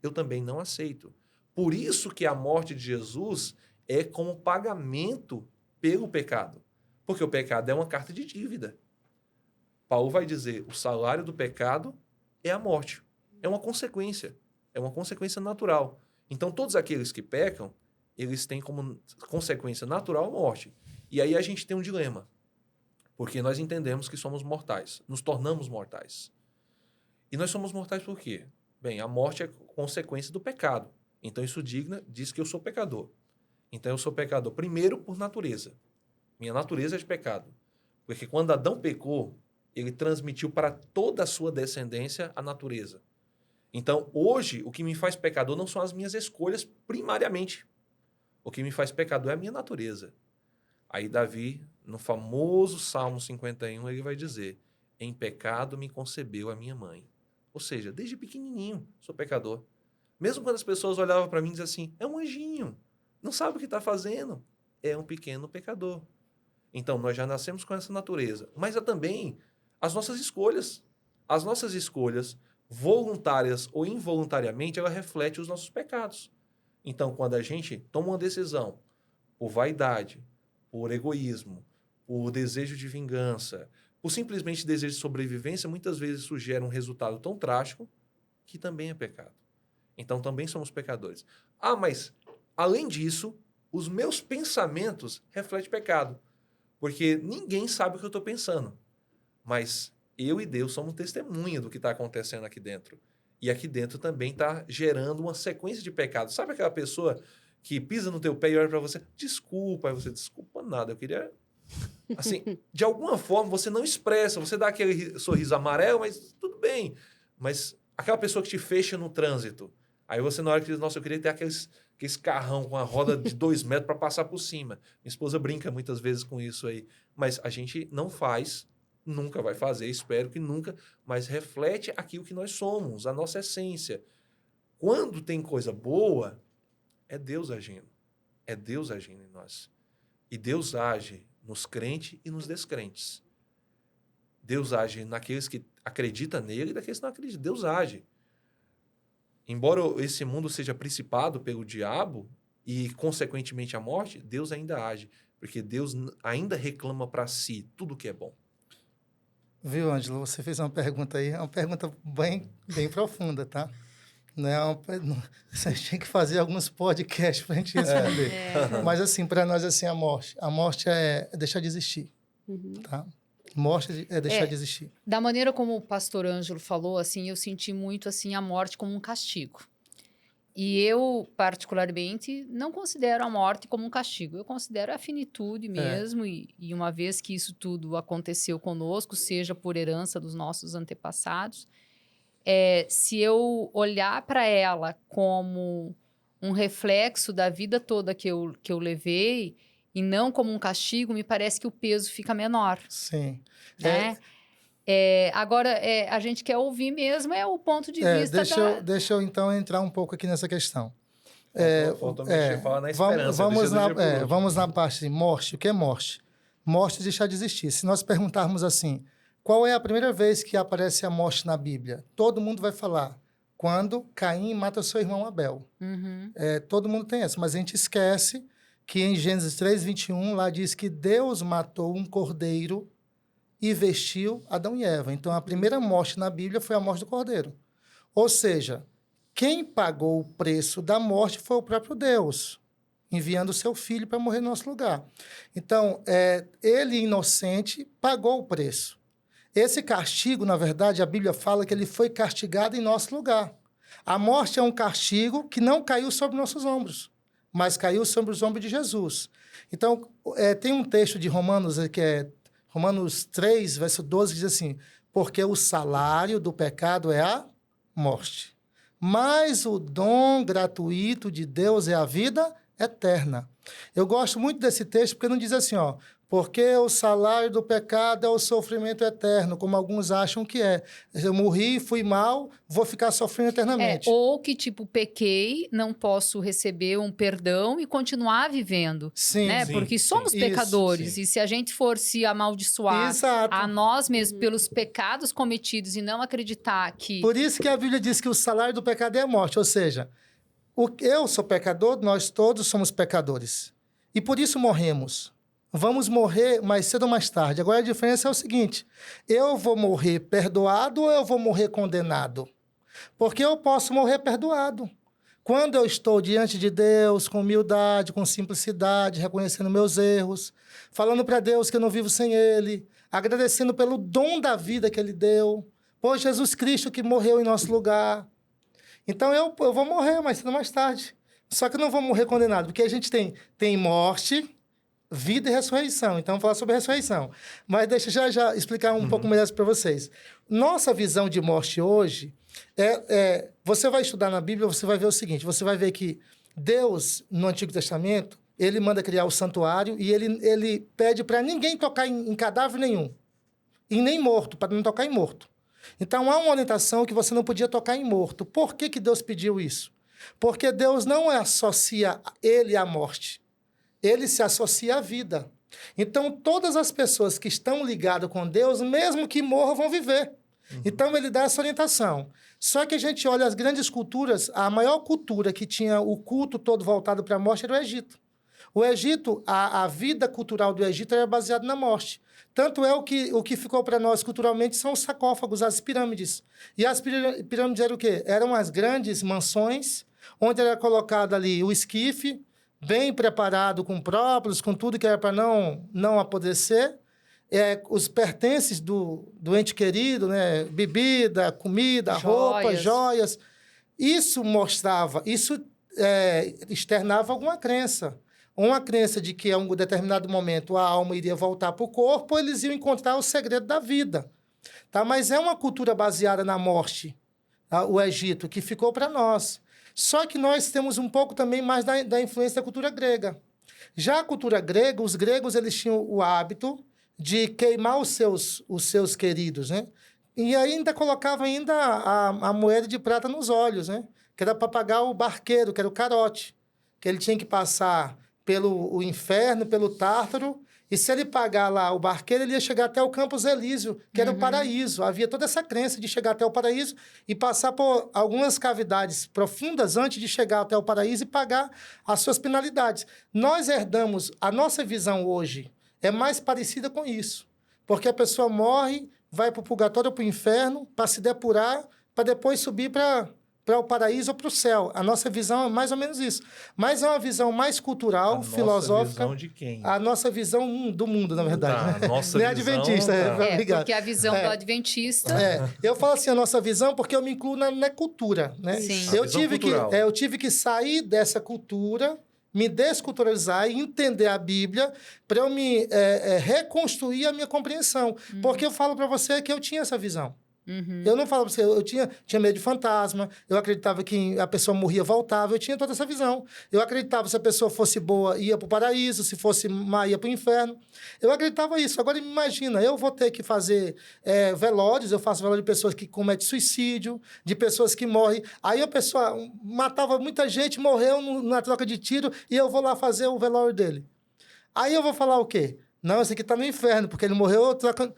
Eu também não aceito. Por isso que a morte de Jesus é como pagamento pelo pecado. Porque o pecado é uma carta de dívida. Paulo vai dizer, o salário do pecado é a morte. É uma consequência natural. Então, todos aqueles que pecam, eles têm como consequência natural a morte. E aí a gente tem um dilema, porque nós entendemos que somos mortais, nos tornamos mortais. E nós somos mortais por quê? Bem, a morte é consequência do pecado. Então, isso diz que eu sou pecador. Então, eu sou pecador, primeiro, por natureza. Minha natureza é de pecado. Porque quando Adão pecou, ele transmitiu para toda a sua descendência a natureza. Então, hoje, o que me faz pecador não são as minhas escolhas primariamente. O que me faz pecador é a minha natureza. Aí Davi, no famoso Salmo 51, ele vai dizer: em pecado me concebeu a minha mãe. Ou seja, desde pequenininho sou pecador. Mesmo quando as pessoas olhavam para mim e diziam assim: é um anjinho, não sabe o que está fazendo. É um pequeno pecador. Então, nós já nascemos com essa natureza. Mas há também as nossas escolhas. As nossas escolhas, voluntárias ou involuntariamente, ela reflete os nossos pecados. Então, quando a gente toma uma decisão por vaidade, por egoísmo, por desejo de vingança, por simplesmente desejo de sobrevivência, muitas vezes isso gera um resultado tão trágico que também é pecado. Então, também somos pecadores. Ah, mas, além disso, os meus pensamentos refletem pecado. Porque ninguém sabe o que eu estou pensando. Mas eu e Deus somos testemunha do que está acontecendo aqui dentro. E aqui dentro também está gerando uma sequência de pecados. Sabe aquela pessoa que pisa no teu pé e olha para você? Desculpa. Aí você, desculpa nada, eu queria... Assim, de alguma forma você não expressa, você dá aquele sorriso amarelo, mas tudo bem. Mas aquela pessoa que te fecha no trânsito, aí você na hora que diz, nossa, eu queria ter aqueles carrão com a roda de 2 metros para passar por cima. Minha esposa brinca muitas vezes com isso aí. Mas a gente não faz, nunca vai fazer, espero que nunca, mas reflete aquilo que nós somos, a nossa essência. Quando tem coisa boa, é Deus agindo. É Deus agindo em nós. E Deus age nos crentes e nos descrentes. Deus age naqueles que acreditam nele e naqueles que não acreditam. Deus age. Embora esse mundo seja principado pelo diabo e, consequentemente, a morte, Deus ainda age. Porque Deus ainda reclama para si tudo que é bom. Viu, Ângelo? Você fez uma pergunta aí, é uma pergunta bem profunda, tá? Não é você tinha que fazer alguns podcasts para a gente responder. Mas, assim, para nós, assim, a morte é deixar de existir, tá? Morte é deixar de existir. Da maneira como o pastor Ângelo falou, assim, eu senti muito, assim, a morte como um castigo. E eu, particularmente, não considero a morte como um castigo. Eu considero a finitude mesmo. E uma vez que isso tudo aconteceu conosco, seja por herança dos nossos antepassados, se eu olhar para ela como um reflexo da vida toda que eu levei e não como um castigo, me parece que o peso fica menor. Sim. Né? Agora, a gente quer ouvir mesmo o ponto de vista deixa eu, então, entrar um pouco aqui nessa questão. Faltou mexer, falar na esperança. Vamos na parte de morte. O que é morte? Morte é deixar de existir. Se nós perguntarmos assim, qual é a primeira vez que aparece a morte na Bíblia? Todo mundo vai falar, quando Caim mata seu irmão Abel. Todo mundo tem essa, mas a gente esquece que em Gênesis 3:21, lá diz que Deus matou um cordeiro e vestiu Adão e Eva. Então, a primeira morte na Bíblia foi a morte do cordeiro. Ou seja, quem pagou o preço da morte foi o próprio Deus, enviando o seu filho para morrer no nosso lugar. Então, ele, inocente, pagou o preço. Esse castigo, na verdade, a Bíblia fala que ele foi castigado em nosso lugar. A morte é um castigo que não caiu sobre nossos ombros, mas caiu sobre os ombros de Jesus. Então, tem um texto de Romanos, que é Romanos 3, verso 12, que diz assim, porque o salário do pecado é a morte, mas o dom gratuito de Deus é a vida eterna. Eu gosto muito desse texto porque não diz assim, porque o salário do pecado é o sofrimento eterno, como alguns acham que é. Eu morri, fui mal, vou ficar sofrendo eternamente. Ou que, pequei, não posso receber um perdão e continuar vivendo. Sim. Né? Sim, porque somos pecadores. sim. E se a gente for se amaldiçoar a nós mesmos pelos pecados cometidos e não acreditar que... Por isso que a Bíblia diz que o salário do pecado é a morte. Ou seja, eu sou pecador, nós todos somos pecadores. E por isso morremos. Vamos morrer mais cedo ou mais tarde. Agora, a diferença é o seguinte, eu vou morrer perdoado ou eu vou morrer condenado? Porque eu posso morrer perdoado. Quando eu estou diante de Deus, com humildade, com simplicidade, reconhecendo meus erros, falando para Deus que eu não vivo sem Ele, agradecendo pelo dom da vida que Ele deu, por Jesus Cristo que morreu em nosso lugar. Então, eu vou morrer mais cedo ou mais tarde. Só que eu não vou morrer condenado, porque a gente tem morte... vida e ressurreição. Então, vamos falar sobre ressurreição. Mas deixa eu já explicar um pouco melhor para vocês. Nossa visão de morte hoje você vai estudar na Bíblia, você vai ver o seguinte, você vai ver que Deus, no Antigo Testamento, ele manda criar o santuário e ele pede para ninguém tocar em cadáver nenhum. E nem morto, para não tocar em morto. Então, há uma orientação que você não podia tocar em morto. Por que Deus pediu isso? Porque Deus não associa ele à morte. Ele se associa à vida. Então, todas as pessoas que estão ligadas com Deus, mesmo que morram, vão viver. Então, ele dá essa orientação. Só que a gente olha as grandes culturas, a maior cultura que tinha o culto todo voltado para a morte era o Egito. O Egito, a vida cultural do Egito era baseada na morte. Tanto é o que ficou para nós culturalmente são os sarcófagos, as pirâmides. E as pirâmides eram o quê? Eram as grandes mansões, onde era colocado ali o esquife, bem preparado, com própolis, com tudo que era para não apodrecer. Os pertences do ente querido, né? Bebida, comida, roupa, joias. Isso mostrava, externava alguma crença. Uma crença de que, em um determinado momento, a alma iria voltar para o corpo, ou eles iam encontrar o segredo da vida. Tá? Mas é uma cultura baseada na morte, tá? O Egito, que ficou para nós. Só que nós temos um pouco também mais da influência da cultura grega. Já a cultura grega, os gregos eles tinham o hábito de queimar os seus queridos, né? E ainda colocava a moeda de prata nos olhos, né? Que era para pagar o barqueiro, que era o carote, que ele tinha que passar pelo inferno, pelo Tártaro, e se ele pagar lá o barqueiro, ele ia chegar até o Campos Elísio, que era o paraíso. Havia toda essa crença de chegar até o paraíso e passar por algumas cavidades profundas antes de chegar até o paraíso e pagar as suas penalidades. Nós herdamos, a nossa visão hoje é mais parecida com isso, porque a pessoa morre, vai para o purgatório ou para o inferno para se depurar, para depois subir para o paraíso ou para o céu. A nossa visão é mais ou menos isso. Mas é uma visão mais cultural, filosófica. A nossa visão de quem? A nossa visão do mundo, na verdade. A nossa visão... adventista. Porque a visão do adventista... Eu falo assim, a nossa visão, porque eu me incluo na cultura. Né? Sim. Eu tive que sair dessa cultura, me desculturalizar e entender a Bíblia para eu me reconstruir a minha compreensão. Porque eu falo para você que eu tinha essa visão. Eu não falo para você, eu tinha medo de fantasma, eu acreditava que a pessoa morria, voltava, eu tinha toda essa visão. Eu acreditava que se a pessoa fosse boa, ia para o paraíso, se fosse má, ia para o inferno. Eu acreditava isso. Agora, imagina, eu vou ter que fazer velórios, eu faço velório de pessoas que cometem suicídio, de pessoas que morrem. Aí a pessoa matava muita gente, morreu na troca de tiro, e eu vou lá fazer o velório dele. Aí eu vou falar o quê? Não, esse aqui está no inferno, porque ele morreu trocando...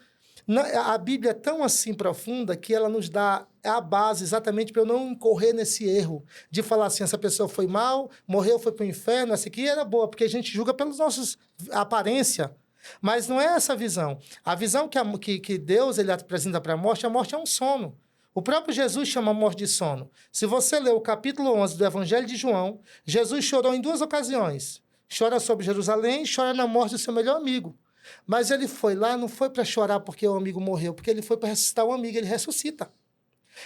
A Bíblia é tão assim profunda que ela nos dá a base exatamente para eu não incorrer nesse erro de falar assim, essa pessoa foi mal, morreu, foi para o inferno, essa aqui era boa, porque a gente julga pelos nossos aparência. Mas não é essa visão. A visão que Deus ele apresenta para a morte é um sono. O próprio Jesus chama a morte de sono. Se você ler o capítulo 11 do Evangelho de João, Jesus chorou em 2 ocasiões. Chora sobre Jerusalém e chora na morte do seu melhor amigo. Mas ele foi lá, não foi para chorar porque o amigo morreu, porque ele foi para ressuscitar o amigo, ele ressuscita.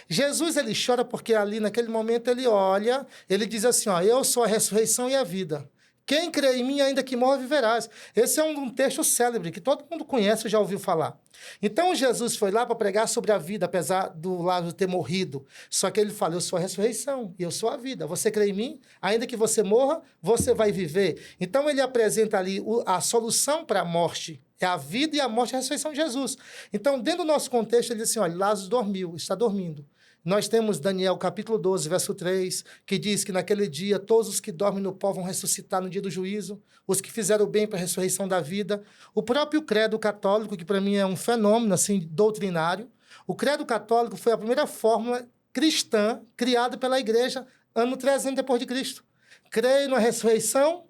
Jesus, ele chora porque ali, naquele momento, ele olha, ele diz assim, eu sou a ressurreição e a vida. Quem crê em mim, ainda que morra, viverás. Esse é um texto célebre, que todo mundo conhece, já ouviu falar. Então, Jesus foi lá para pregar sobre a vida, apesar do Lázaro ter morrido. Só que ele fala, eu sou a ressurreição e eu sou a vida. Você crê em mim? Ainda que você morra, você vai viver. Então, ele apresenta ali a solução para a morte. É a vida e a morte e a ressurreição de Jesus. Então, dentro do nosso contexto, ele diz assim, olha, Lázaro dormiu, está dormindo. Nós temos Daniel, capítulo 12, verso 3, que diz que naquele dia todos os que dormem no pó vão ressuscitar no dia do juízo, os que fizeram o bem para a ressurreição da vida. O próprio credo católico, que para mim é um fenômeno assim, doutrinário, o credo católico foi a primeira fórmula cristã criada pela igreja ano 300 depois de Cristo. Creio na ressurreição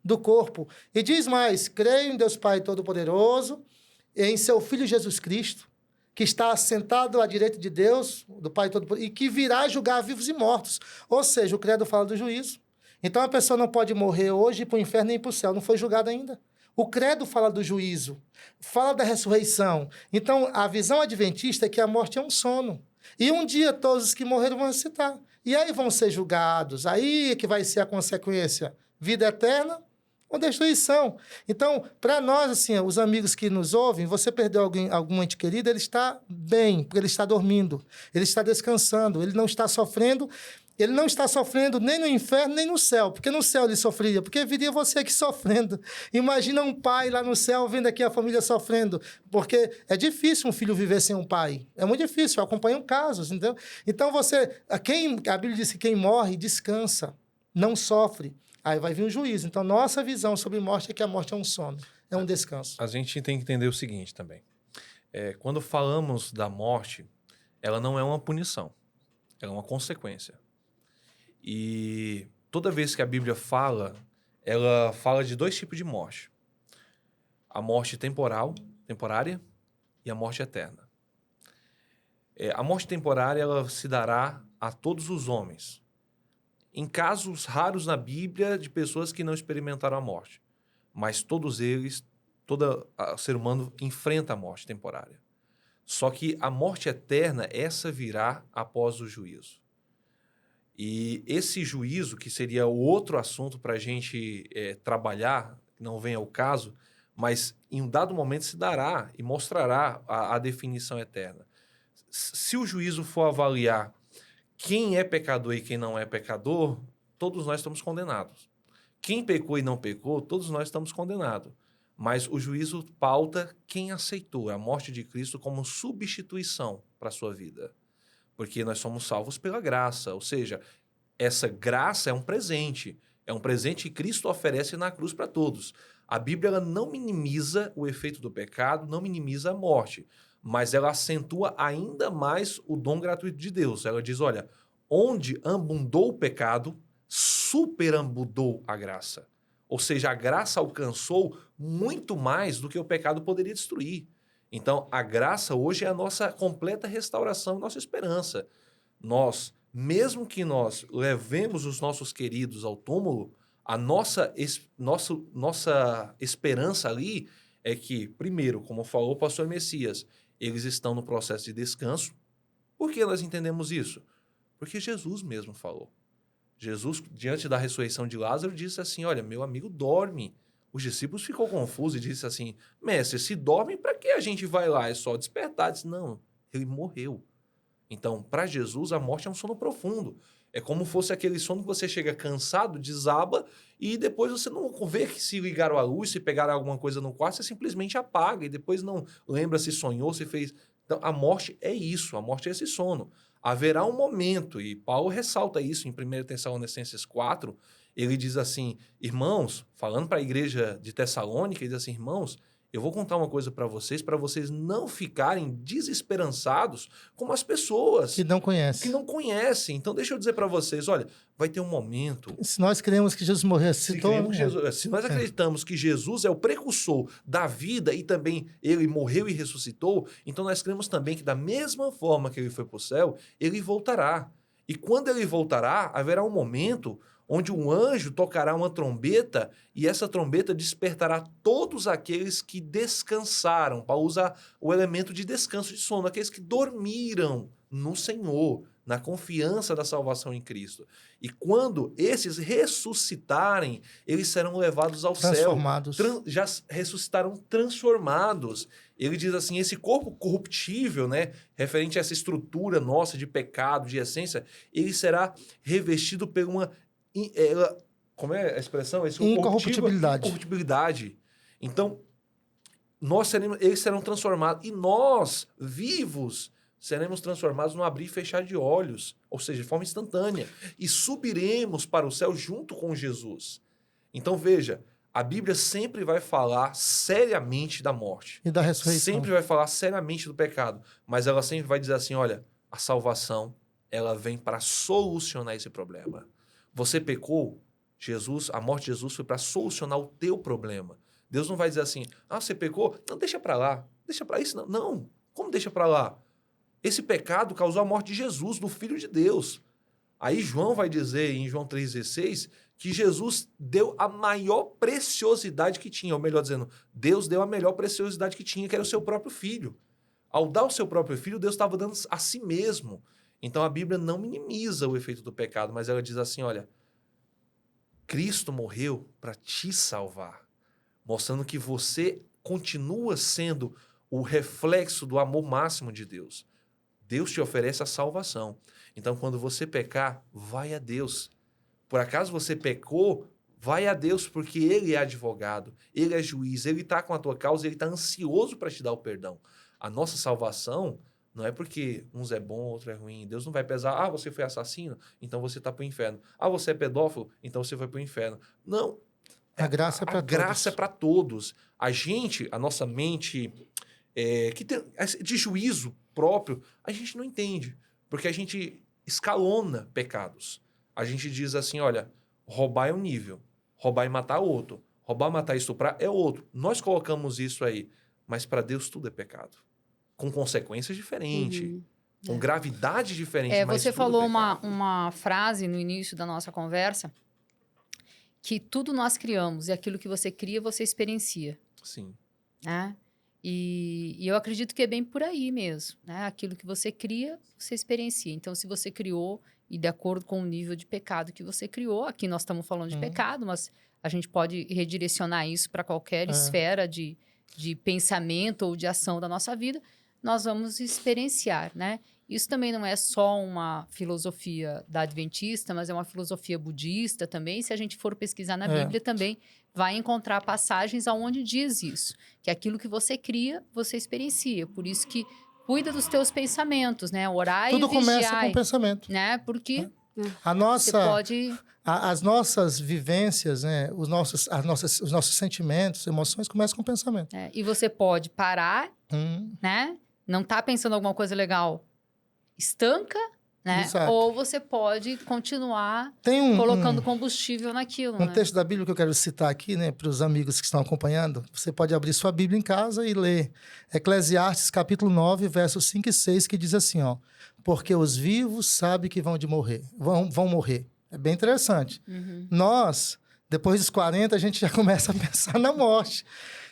do corpo. E diz mais, creio em Deus Pai Todo-Poderoso, em seu Filho Jesus Cristo, que está assentado à direita de Deus, do Pai Todo-Poderoso, e que virá julgar vivos e mortos. Ou seja, o credo fala do juízo. Então, a pessoa não pode morrer hoje e ir para o inferno nem para o céu. Não foi julgada ainda. O credo fala do juízo, fala da ressurreição. Então, a visão adventista é que a morte é um sono. E um dia todos os que morreram vão ressuscitar. E aí vão ser julgados. Aí é que vai ser a consequência. Vida eterna uma destruição. Então, para nós, assim, os amigos que nos ouvem, você perdeu algum ente querido, ele está bem, porque ele está dormindo, ele está descansando, ele não está sofrendo. Ele não está sofrendo nem no inferno, nem no céu. Porque no céu ele sofria, porque viria você aqui sofrendo. Imagina um pai lá no céu vendo aqui a família sofrendo. Porque é difícil um filho viver sem um pai. É muito difícil, eu acompanho casos, entendeu? Então a Bíblia diz que quem morre descansa, não sofre. Aí vai vir o juízo. Então, nossa visão sobre morte é que a morte é um sono, é um descanso. A gente tem que entender o seguinte também. Quando falamos da morte, ela não é uma punição, ela é uma consequência. E toda vez que a Bíblia fala, ela fala de dois tipos de morte. A morte temporária, e a morte eterna. A morte temporária, ela se dará a todos os homens. Em casos raros na Bíblia de pessoas que não experimentaram a morte. Mas todos eles, todo ser humano enfrenta a morte temporária. Só que a morte eterna, essa virá após o juízo. E esse juízo, que seria o outro assunto para a gente trabalhar, não vem ao caso, mas em um dado momento se dará e mostrará a definição eterna. Se o juízo for avaliar quem é pecador e quem não é pecador, todos nós estamos condenados. Quem pecou e não pecou, todos nós estamos condenados. Mas o juízo pauta quem aceitou a morte de Cristo como substituição para a sua vida. Porque nós somos salvos pela graça, ou seja, essa graça é um presente que Cristo oferece na cruz para todos. A Bíblia ela não minimiza o efeito do pecado, não minimiza a morte, mas ela acentua ainda mais o dom gratuito de Deus. Ela diz, olha, onde abundou o pecado, superabundou a graça. Ou seja, a graça alcançou muito mais do que o pecado poderia destruir. Então, a graça hoje é a nossa completa restauração, nossa esperança. Nós, mesmo que nós levemos os nossos queridos ao túmulo, a nossa esperança ali é que, primeiro, como falou o pastor Messias, eles estão no processo de descanso. Por que nós entendemos isso? Porque Jesus mesmo falou. Jesus, diante da ressurreição de Lázaro, disse assim, olha, meu amigo dorme. Os discípulos ficou confusos e disse assim, mestre, se dorme, para que a gente vai lá? É só despertar. Disse, não, ele morreu. Então, para Jesus, a morte é um sono profundo. É como fosse aquele sono que você chega cansado, desaba, e depois você não vê que se ligaram a luz, se pegaram alguma coisa no quarto, você simplesmente apaga, e depois não lembra se sonhou, se fez... Então, a morte é isso, a morte é esse sono. Haverá um momento, e Paulo ressalta isso em 1 Tessalonicenses 4, ele diz assim, irmãos, falando para a igreja de Tessalônica, ele diz assim, irmãos, eu vou contar uma coisa para vocês não ficarem desesperançados como as pessoas Que não conhecem. Então, deixa eu dizer para vocês, olha, vai ter um momento... Se nós cremos que Jesus morreu, se nós acreditamos que Jesus é o precursor da vida e também ele morreu e ressuscitou, então nós cremos também que da mesma forma que ele foi para o céu, ele voltará. E quando ele voltará, haverá um momento onde um anjo tocará uma trombeta e essa trombeta despertará todos aqueles que descansaram, para usar o elemento de descanso de sono, aqueles que dormiram no Senhor, na confiança da salvação em Cristo. E quando esses ressuscitarem, eles serão levados ao céu. Já ressuscitaram transformados. Ele diz assim, esse corpo corruptível, né, referente a essa estrutura nossa de pecado, de essência, ele será revestido por uma... como é a expressão? Incorruptibilidade. Então, eles serão transformados. E nós, vivos, seremos transformados no abrir e fechar de olhos. Ou seja, de forma instantânea. E subiremos para o céu junto com Jesus. Então, veja, a Bíblia sempre vai falar seriamente da morte. E da ressurreição. Sempre vai falar seriamente do pecado. Mas ela sempre vai dizer assim, olha, a salvação, ela vem para solucionar esse problema. Você pecou, a morte de Jesus foi para solucionar o teu problema. Deus não vai dizer assim, você pecou? Não, deixa para lá, deixa para isso. Não, como deixa para lá? Esse pecado causou a morte de Jesus, do Filho de Deus. Aí João vai dizer em João 3,16 que Jesus deu a maior preciosidade que tinha, ou melhor dizendo, Deus deu a melhor preciosidade que tinha, que era o seu próprio Filho. Ao dar o seu próprio Filho, Deus estava dando a si mesmo. Então, a Bíblia não minimiza o efeito do pecado, mas ela diz assim, olha, Cristo morreu para te salvar, mostrando que você continua sendo o reflexo do amor máximo de Deus. Deus te oferece a salvação. Então, quando você pecar, vai a Deus. Por acaso você pecou, vai a Deus, porque Ele é advogado, Ele é juiz, Ele está com a tua causa, Ele está ansioso para te dar o perdão. A nossa salvação não é porque uns é bom, outro é ruim. Deus não vai pesar, você foi assassino, então você está para o inferno. Você é pedófilo, então você foi para o inferno. Não. A graça é para todos. A graça é para todos. A nossa mente que tem de juízo próprio, a gente não entende. Porque a gente escalona pecados. A gente diz assim, olha, roubar é um nível, roubar e matar é outro, roubar, matar e estuprar é outro. Nós colocamos isso aí, mas para Deus tudo é pecado. Com consequências diferentes, com gravidade diferente. Mas você tudo falou é pecado. uma frase no início da nossa conversa, que tudo nós criamos, e aquilo que você cria, você experiencia. Sim. Né? E eu acredito que é bem por aí mesmo. Né? Aquilo que você cria, você experiencia. Então, se você criou, e de acordo com o nível de pecado que você criou, aqui nós estamos falando de pecado, mas a gente pode redirecionar isso para qualquer esfera de pensamento ou de ação da nossa vida, nós vamos experienciar, né? Isso também não é só uma filosofia da adventista, mas é uma filosofia budista também. Se a gente for pesquisar na Bíblia também, vai encontrar passagens onde diz isso. Que aquilo que você cria, você experiencia. Por isso que cuida dos teus pensamentos, né? Orai e vigiai. Tudo começa com o pensamento. Né? Porque você pode... As nossas vivêncios, né? os nossos sentimentos, emoções começam com o pensamento. E você pode parar, né? Não tá pensando alguma coisa legal, estanca, né? Exato. Ou você pode continuar colocando combustível naquilo. Um texto da Bíblia que eu quero citar aqui, né, para os amigos que estão acompanhando. Você pode abrir sua Bíblia em casa e ler Eclesiastes, capítulo 9, versos 5 e 6, que diz assim, ó: porque os vivos sabem que vão morrer. É bem interessante. Nós, depois dos 40, a gente já começa a pensar na morte.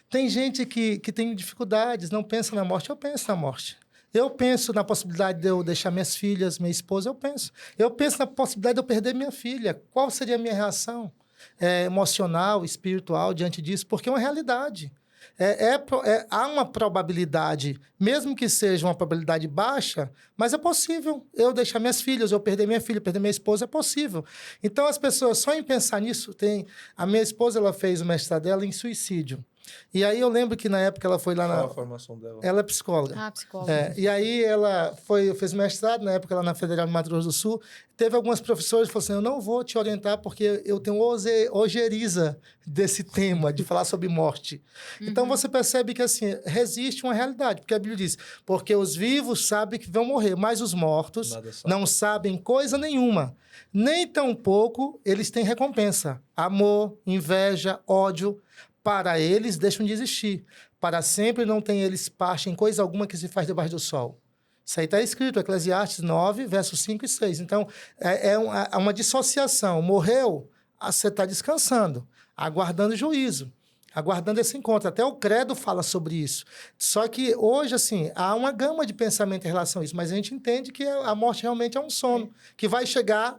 Tem gente que tem dificuldades, não pensa na morte. Eu penso na morte. Eu penso na possibilidade de eu deixar minhas filhas, minha esposa, eu penso. Eu penso na possibilidade de eu perder minha filha. Qual seria a minha reação emocional, espiritual diante disso? Porque é uma realidade. Há uma probabilidade, mesmo que seja uma probabilidade baixa, mas é possível eu deixar minhas filhas, eu perder minha filha, perder minha esposa, é possível. Então, as pessoas, só em pensar nisso, a minha esposa, ela fez o mestrado dela em suicídio. E aí eu lembro que na época ela foi lá Qual a formação dela? Ela é psicóloga. Psicóloga. E aí ela fez mestrado, na época lá na Federal de Mato Grosso do Sul. Teve algumas professoras que falaram assim, eu não vou te orientar porque eu tenho ojeriza desse tema, de falar sobre morte. Então você percebe que assim, resiste uma realidade, porque a Bíblia diz, porque os vivos sabem que vão morrer, mas os mortos não sabem coisa nenhuma. Nem tampouco eles têm recompensa. Amor, inveja, ódio, para eles deixam de existir. Para sempre não tem eles parte em coisa alguma que se faz debaixo do sol. Isso aí está escrito, Eclesiastes 9, versos 5 e 6. Então, é uma dissociação. Morreu, você está descansando, aguardando juízo, aguardando esse encontro. Até o credo fala sobre isso. Só que hoje, assim, há uma gama de pensamento em relação a isso, mas a gente entende que a morte realmente é um sono, que vai chegar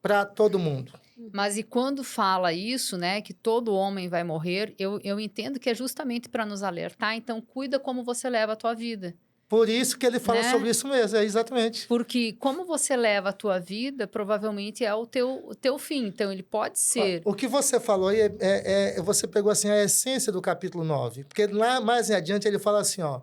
para todo mundo. Mas e quando fala isso, né, que todo homem vai morrer, eu entendo que é justamente para nos alertar. Então, cuida como você leva a tua vida. Por isso que ele fala sobre isso mesmo, exatamente. Porque como você leva a tua vida, provavelmente é o teu fim. Então, ele pode ser... O que você falou aí, você pegou assim, a essência do capítulo 9. Porque lá mais adiante ele fala assim, ó,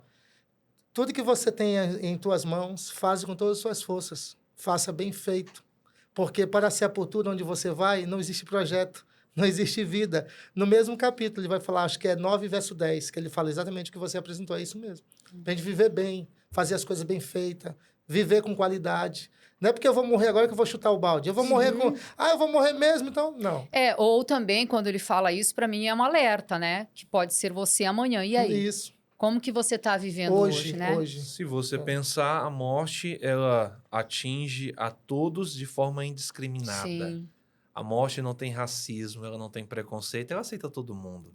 tudo que você tem em tuas mãos, faz com todas as suas forças. Faça bem feito. Porque para a sepultura onde você vai, não existe projeto, não existe vida. No mesmo capítulo, ele vai falar, acho que é 9, verso 10, que ele fala exatamente o que você apresentou, é isso mesmo. Para a gente viver bem, fazer as coisas bem feitas, viver com qualidade. Não é porque eu vou morrer agora que eu vou chutar o balde. Eu vou morrer com... eu vou morrer mesmo, então não. Ou também, quando ele fala isso, para mim é um alerta, né? Que pode ser você amanhã. E aí? Isso. Como que você está vivendo hoje, né? Se você pensar, a morte, ela atinge a todos de forma indiscriminada. Sim. A morte não tem racismo, ela não tem preconceito, ela aceita todo mundo.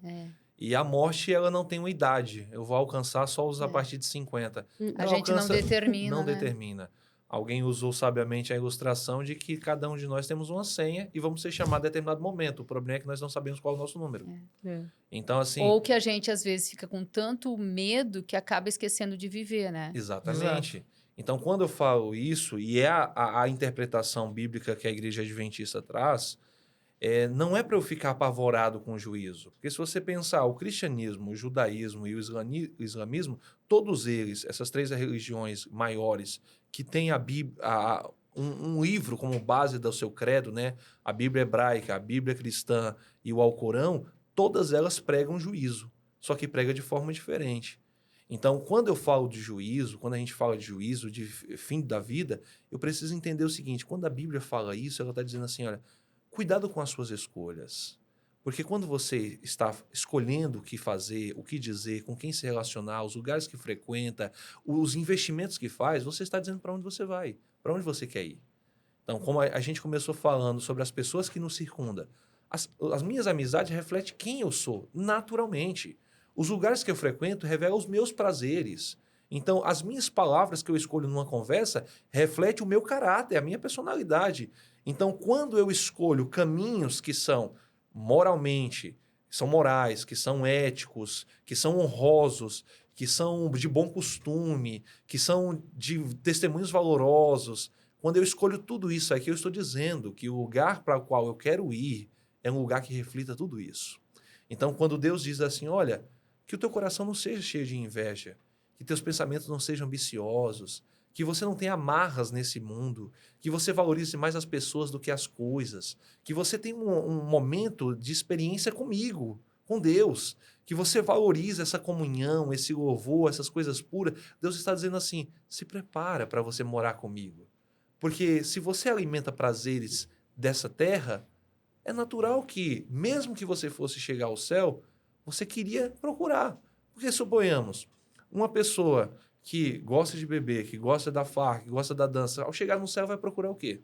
E a morte, ela não tem uma idade. Eu vou alcançar só os a partir de 50. A gente não determina, Não né? determina. Alguém usou sabiamente a ilustração de que cada um de nós temos uma senha e vamos ser chamados a determinado momento. O problema é que nós não sabemos qual é o nosso número. Então, assim... Ou que a gente, às vezes, fica com tanto medo que acaba esquecendo de viver, né? Exatamente. Então, quando eu falo isso, e é a interpretação bíblica que a Igreja Adventista traz, não é para eu ficar apavorado com o juízo. Porque se você pensar, o cristianismo, o judaísmo e o islamismo, todos eles, essas três religiões maiores, que têm a Bíblia, um livro como base do seu credo, né? A Bíblia hebraica, a Bíblia cristã e o Alcorão, todas elas pregam juízo, só que prega de forma diferente. Então, quando eu falo de juízo, quando a gente fala de juízo, de fim da vida, eu preciso entender o seguinte, quando a Bíblia fala isso, ela está dizendo assim, olha, cuidado com as suas escolhas. Porque quando você está escolhendo o que fazer, o que dizer, com quem se relacionar, os lugares que frequenta, os investimentos que faz, você está dizendo para onde você vai, para onde você quer ir. Então, como a gente começou falando sobre as pessoas que nos circundam, as minhas amizades refletem quem eu sou, naturalmente. Os lugares que eu frequento revelam os meus prazeres. Então, as minhas palavras que eu escolho numa conversa refletem o meu caráter, a minha personalidade. Então, quando eu escolho caminhos que são moralmente, que são morais, que são éticos, que são honrosos, que são de bom costume, que são de testemunhos valorosos, quando eu escolho tudo isso aqui, eu estou dizendo que o lugar para o qual eu quero ir é um lugar que reflita tudo isso. Então, quando Deus diz assim, olha, que o teu coração não seja cheio de inveja, que teus pensamentos não sejam ambiciosos, que você não tenha amarras nesse mundo, que você valorize mais as pessoas do que as coisas, que você tenha um momento de experiência comigo, com Deus, que você valorize essa comunhão, esse louvor, essas coisas puras. Deus está dizendo assim, se prepara para você morar comigo. Porque se você alimenta prazeres dessa terra, é natural que, mesmo que você fosse chegar ao céu, você queria procurar. Porque suponhamos, uma pessoa que gosta de beber, que gosta da farra, que gosta da dança, ao chegar no céu vai procurar o quê?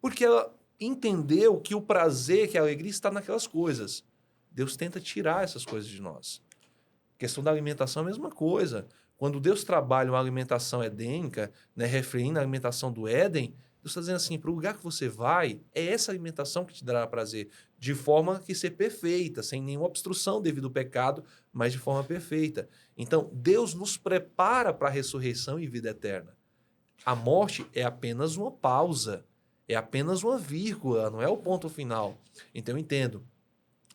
Porque ela entendeu que o prazer, que a alegria está naquelas coisas. Deus tenta tirar essas coisas de nós. A questão da alimentação é a mesma coisa. Quando Deus trabalha uma alimentação edênica, né, referindo a alimentação do Éden, Deus está dizendo assim, para o lugar que você vai, é essa alimentação que te dará prazer, de forma que ser perfeita, sem nenhuma obstrução devido ao pecado, mas de forma perfeita. Então, Deus nos prepara para a ressurreição e vida eterna. A morte é apenas uma pausa, é apenas uma vírgula, não é o ponto final. Então, eu entendo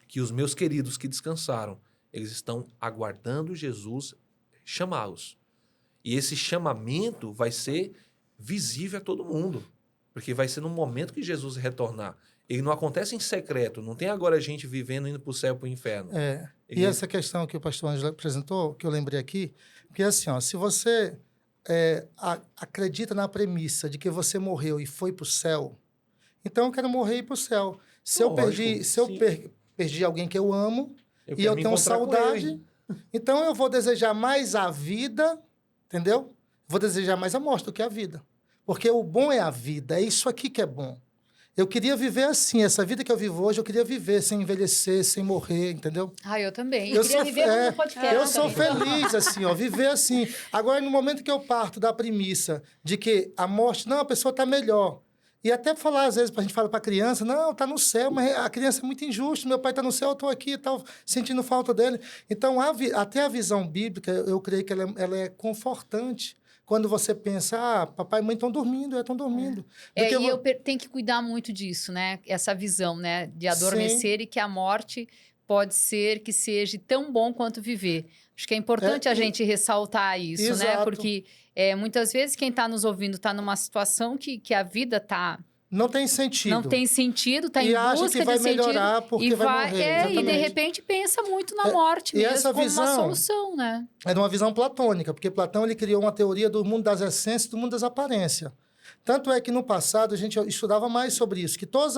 que os meus queridos que descansaram, eles estão aguardando Jesus chamá-los. E esse chamamento vai ser visível a todo mundo, porque vai ser no momento que Jesus retornar. Ele não acontece em secreto, não tem agora gente vivendo, indo para o céu e para o inferno. E essa questão que o pastor Ângelo apresentou, que eu lembrei aqui, porque assim, ó, se você acredita na premissa de que você morreu e foi para o céu, então eu quero morrer e ir para o céu. Se eu perdi alguém que eu amo e eu tenho saudade, então eu vou desejar mais a vida, entendeu? Vou desejar mais a morte do que a vida. Porque o bom é a vida, é isso aqui que é bom. Eu queria viver assim, essa vida que eu vivo hoje, eu queria viver sem envelhecer, sem morrer, entendeu? Eu também. Eu queria viver no podcast. Eu sou feliz, assim, ó, viver assim. Agora, no momento que eu parto da premissa de que a morte, não, a pessoa está melhor. E até falar, às vezes, a gente fala para a criança, não, está no céu, mas a criança é muito injusta, meu pai está no céu, eu estou aqui e tal, sentindo falta dele. Então, até a visão bíblica, eu creio que ela é confortante. Quando você pensa, papai e mãe estão dormindo, estão dormindo. E eu tenho que cuidar muito disso, né? Essa visão, né? De adormecer. Sim. E que a morte pode ser que seja tão bom quanto viver. Acho que é importante a gente ressaltar isso, exato, né? Porque muitas vezes quem está nos ouvindo está numa situação que a vida está... Não tem sentido. Não tem sentido, está em busca de sentido. E acha que vai melhorar porque vai morrer. E de repente pensa muito na morte mesmo, essa como visão uma solução, né? É de uma visão platônica, porque Platão ele criou uma teoria do mundo das essências e do mundo das aparências. Tanto é que no passado a gente estudava mais sobre isso, que todos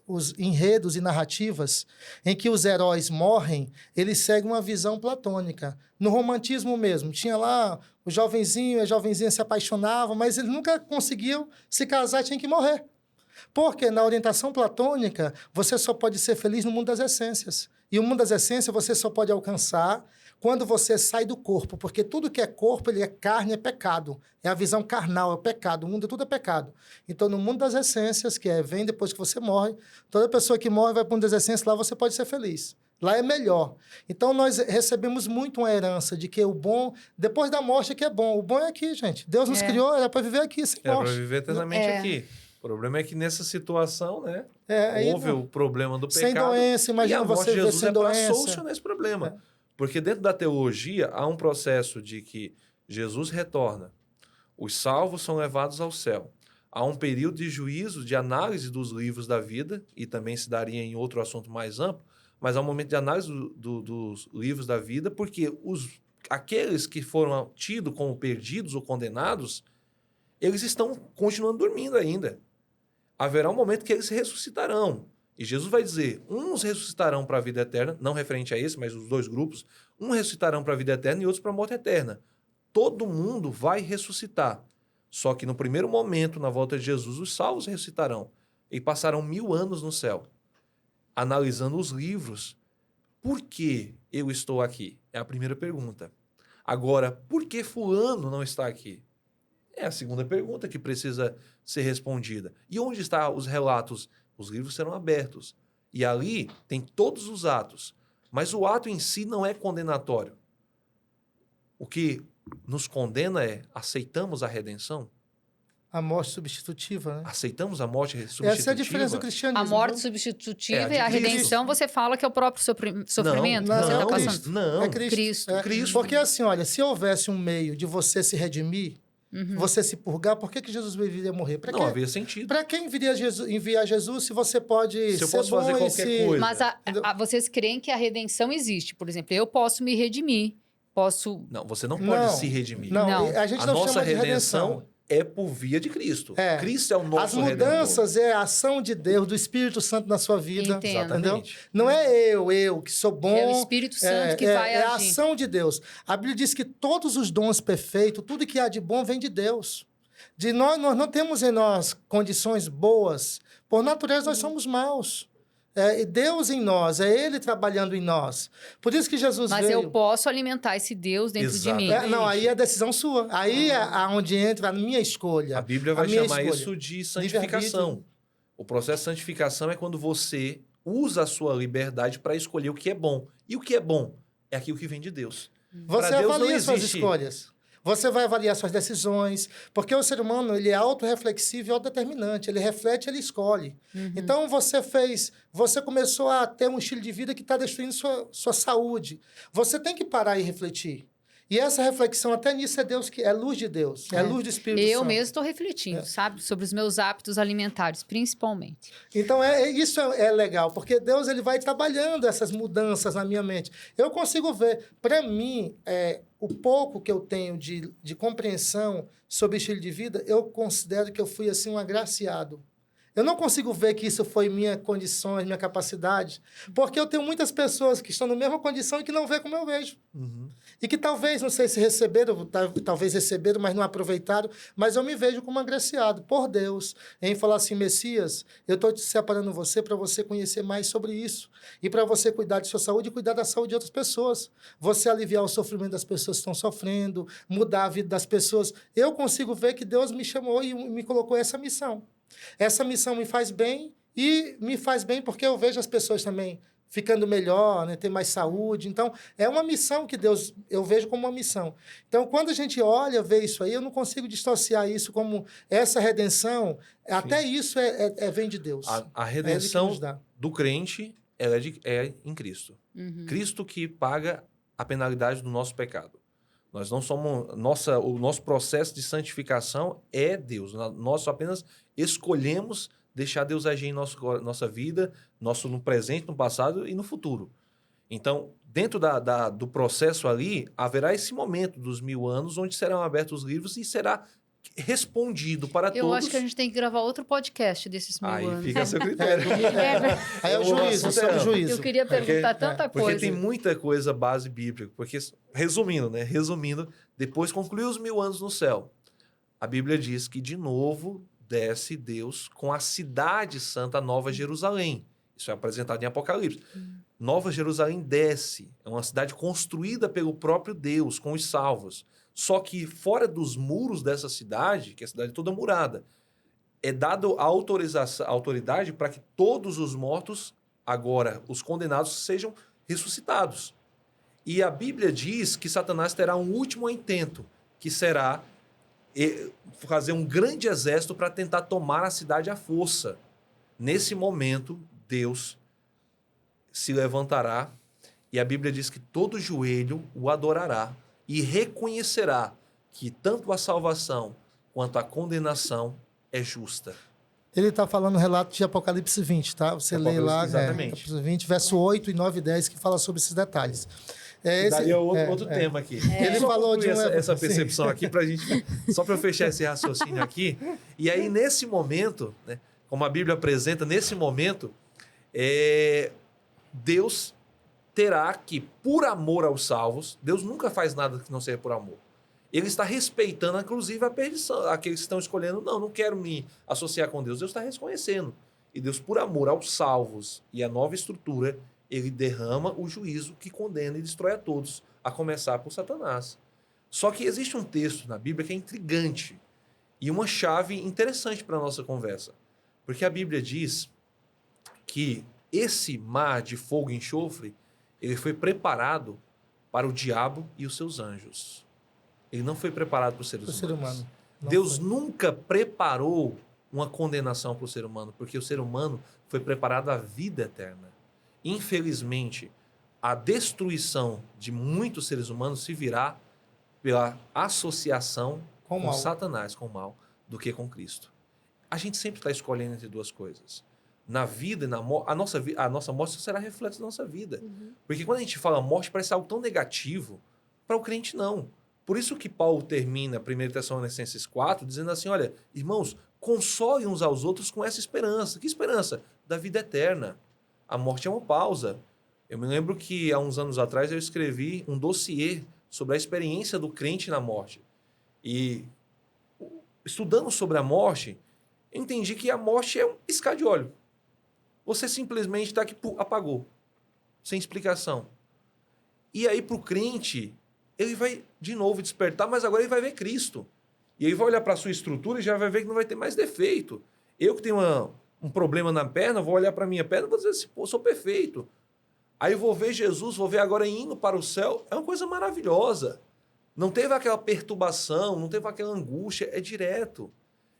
os enredos e narrativas em que os heróis morrem, eles seguem uma visão platônica. No romantismo mesmo, tinha lá o jovenzinho e a jovenzinha se apaixonavam, mas eles nunca conseguiam se casar, tinham que morrer. Porque na orientação platônica, você só pode ser feliz no mundo das essências. E o mundo das essências você só pode alcançar quando você sai do corpo, porque tudo que é corpo, ele é carne, é pecado. É a visão carnal, é o pecado. O mundo tudo é pecado. Então, no mundo das essências, vem depois que você morre, toda pessoa que morre vai para o mundo das essências, lá você pode ser feliz. Lá é melhor. Então, nós recebemos muito uma herança de que o bom, depois da morte, é que é bom. O bom é aqui, gente. Deus nos criou, era para viver aqui, sem morte. É para viver eternamente aqui. O problema é que nessa situação, né? Houve o problema do pecado. Sem doença, imagina você viver sem doença. Jesus é para solucionar esse problema. Porque dentro da teologia há um processo de que Jesus retorna, os salvos são levados ao céu. Há um período de juízo, de análise dos livros da vida, e também se daria em outro assunto mais amplo, mas há um momento de análise dos livros da vida, porque aqueles que foram tidos como perdidos ou condenados, eles estão continuando dormindo ainda. Haverá um momento que eles ressuscitarão. E Jesus vai dizer, uns ressuscitarão para a vida eterna, não referente a esse, mas os dois grupos, uns ressuscitarão para a vida eterna e outros para a morte eterna. Todo mundo vai ressuscitar. Só que no primeiro momento, na volta de Jesus, os salvos ressuscitarão. E passarão 1000 anos no céu, analisando os livros. Por que eu estou aqui? É a primeira pergunta. Agora, por que fulano não está aqui? É a segunda pergunta que precisa ser respondida. E onde estão os relatos? Os livros serão abertos. E ali tem todos os atos. Mas o ato em si não é condenatório. O que nos condena é, aceitamos a redenção? A morte substitutiva, né? Aceitamos a morte substitutiva? Essa é a diferença do cristianismo. A morte substitutiva e a Cristo. redenção, você fala que é o próprio sofrimento. Não, você é tá passando. Cristo. Não. É Cristo. Cristo. Porque assim, olha, se houvesse um meio de você se redimir, você se purgar, por que Jesus viria morrer? Pra Não quê? havia sentido. Para quem enviar Jesus se você pode Se eu ser posso bom fazer e qualquer coisa. Mas vocês creem que a redenção existe. Por exemplo, eu posso me redimir. Posso... Não, você não pode Não. se redimir. Não, a gente A não nossa chama de redenção redenção. é por via de Cristo. É. Cristo é o nosso As mudanças é a ação de Deus, do Espírito Santo na sua vida. Entendo. Entendeu? Exatamente. Não é eu que sou bom. É o Espírito Santo que vai É a agir. ação de Deus. A Bíblia diz que todos os dons perfeitos, tudo que há de bom vem de Deus. Nós não temos em nós condições boas. Por natureza, nós somos maus. E Deus em nós, é Ele trabalhando em nós. Por isso que Jesus Mas veio... eu posso alimentar esse Deus dentro de mim. Exatamente. Aí é a decisão sua. Aí é onde entra a minha escolha. A Bíblia vai minha chamar escolha. isso de santificação. O processo de santificação é quando você usa a sua liberdade para escolher o que é bom. E o que é bom? É aquilo que vem de Deus. Você Pra Deus não avalia suas existe. escolhas. Você vai avaliar suas decisões, porque o ser humano ele é autorreflexivo e autodeterminante, ele reflete, ele escolhe. Então você começou a ter um estilo de vida que está destruindo sua saúde. Você tem que parar e refletir. E essa reflexão, até nisso, é Deus que é luz de Deus, é luz do Espírito Santo. Eu mesmo estou refletindo, sabe? Sobre os meus hábitos alimentares, principalmente. Então, isso é legal, porque Deus ele vai trabalhando essas mudanças na minha mente. Eu consigo ver, para mim, o pouco que eu tenho de compreensão sobre estilo de vida, eu considero que eu fui assim um agraciado. Eu não consigo ver que isso foi minha condições, minha capacidade, porque eu tenho muitas pessoas que estão na mesma condição e que não vê como eu vejo. E que talvez, não sei se receberam, talvez receberam, mas não aproveitaram, mas eu me vejo como agraciado por Deus em falar assim, Messias, eu estou te separando você para você conhecer mais sobre isso e para você cuidar de sua saúde e cuidar da saúde de outras pessoas. Você aliviar o sofrimento das pessoas que estão sofrendo, mudar a vida das pessoas. Eu consigo ver que Deus me chamou e me colocou essa missão. Essa missão me faz bem e me faz bem porque eu vejo as pessoas também ficando melhor, né, ter mais saúde. Então, é uma missão que Deus... Eu vejo como uma missão. Então, quando a gente olha, vê isso aí, eu não consigo dissociar isso como essa redenção. Sim. Até isso vem de Deus. A redenção do crente é em Cristo. Cristo que paga a penalidade do nosso pecado. Nós não somos... O nosso processo de santificação é Deus. Nós apenas escolhemos deixar Deus agir em nossa vida, no presente, no passado e no futuro. Então, dentro do processo ali, haverá esse momento dos 1000 anos onde serão abertos os livros e será respondido para todos. Eu acho que a gente tem que gravar outro podcast desses 1000 anos. Aí fica a seu critério. Aí é o juízo, sobre o juízo. Eu queria perguntar tanta coisa. Porque tem muita coisa base bíblica. Porque, resumindo, depois concluiu os 1000 anos no céu. A Bíblia diz que, de novo, desce Deus com a cidade santa, a Nova Jerusalém. Isso é apresentado em Apocalipse. Nova Jerusalém desce. É uma cidade construída pelo próprio Deus, com os salvos. Só que fora dos muros dessa cidade, que é a cidade toda murada, é dado a autoridade para que todos os mortos, agora os condenados, sejam ressuscitados. E a Bíblia diz que Satanás terá um último intento, que será fazer um grande exército para tentar tomar a cidade à força. Nesse momento, Deus se levantará e a Bíblia diz que todo joelho o adorará e reconhecerá que tanto a salvação quanto a condenação é justa. Ele está falando no relato de Apocalipse 20, tá? Você lê lá, exatamente. Apocalipse 20, verso 8 e 9 e 10, que fala sobre esses detalhes. Daria outro tema aqui. Ele só falou de essa percepção aqui, pra gente, só para eu fechar esse raciocínio aqui. E aí, nesse momento, né, como a Bíblia apresenta, nesse momento, Deus terá que, por amor aos salvos, Deus nunca faz nada que não seja por amor. Ele está respeitando, inclusive, a perdição. Aqueles que estão escolhendo, não quero me associar com Deus. Deus está reconhecendo. E Deus, por amor aos salvos e à nova estrutura, ele derrama o juízo que condena e destrói a todos, a começar por Satanás. Só que existe um texto na Bíblia que é intrigante e uma chave interessante para a nossa conversa. Porque a Bíblia diz que esse mar de fogo e enxofre, ele foi preparado para o diabo e os seus anjos. Ele não foi preparado para os seres humanos. Deus nunca preparou uma condenação para o ser humano, porque o ser humano foi preparado à vida eterna. Infelizmente, a destruição de muitos seres humanos se virá pela associação com Satanás, com o mal, do que com Cristo. A gente sempre está escolhendo entre duas coisas. Na vida e na morte, a nossa morte só será reflexo da nossa vida. Porque quando a gente fala morte, parece algo tão negativo. Para o crente, não. Por isso que Paulo termina 1 Tessalonicenses 4, dizendo assim, olha, irmãos, consolem uns aos outros com essa esperança. Que esperança? Da vida eterna. A morte é uma pausa. Eu me lembro que há uns anos atrás eu escrevi um dossiê sobre a experiência do crente na morte. E estudando sobre a morte, eu entendi que a morte é um piscar de olho. Você simplesmente está aqui, apagou, sem explicação. E aí, para o crente, ele vai de novo despertar, mas agora ele vai ver Cristo. E ele vai olhar para a sua estrutura e já vai ver que não vai ter mais defeito. Eu que tenho um problema na perna, vou olhar para a minha perna e vou dizer assim, pô, sou perfeito. Aí eu vou ver Jesus, vou ver agora indo para o céu. É uma coisa maravilhosa. Não teve aquela perturbação, não teve aquela angústia, é direto.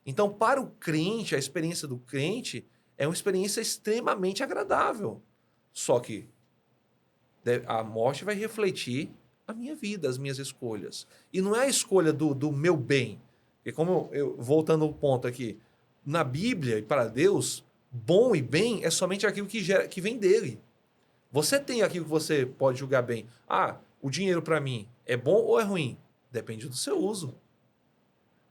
Então, para o crente, a experiência do crente é uma experiência extremamente agradável. Só que a morte vai refletir a minha vida, as minhas escolhas. E não é a escolha do meu bem. Porque como voltando ao ponto aqui, na Bíblia e para Deus, bom e bem é somente aquilo que vem dele. Você tem aquilo que você pode julgar bem. Ah, o dinheiro para mim é bom ou é ruim? Depende do seu uso.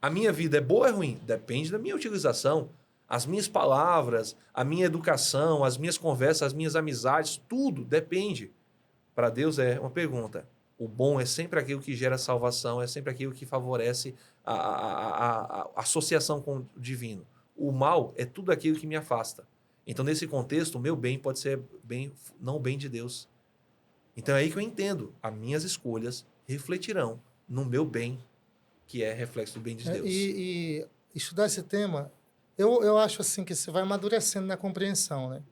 A minha vida é boa ou é ruim? Depende da minha utilização. As minhas palavras, a minha educação, as minhas conversas, as minhas amizades, tudo depende. Para Deus é uma pergunta. O bom é sempre aquilo que gera salvação, é sempre aquilo que favorece a associação com o divino. O mal é tudo aquilo que me afasta. Então, nesse contexto, o meu bem pode ser bem, não o bem de Deus. Então, é aí que eu entendo. As minhas escolhas refletirão no meu bem, que é reflexo do bem de Deus. E estudar esse tema, eu acho assim que você vai amadurecendo na compreensão, né?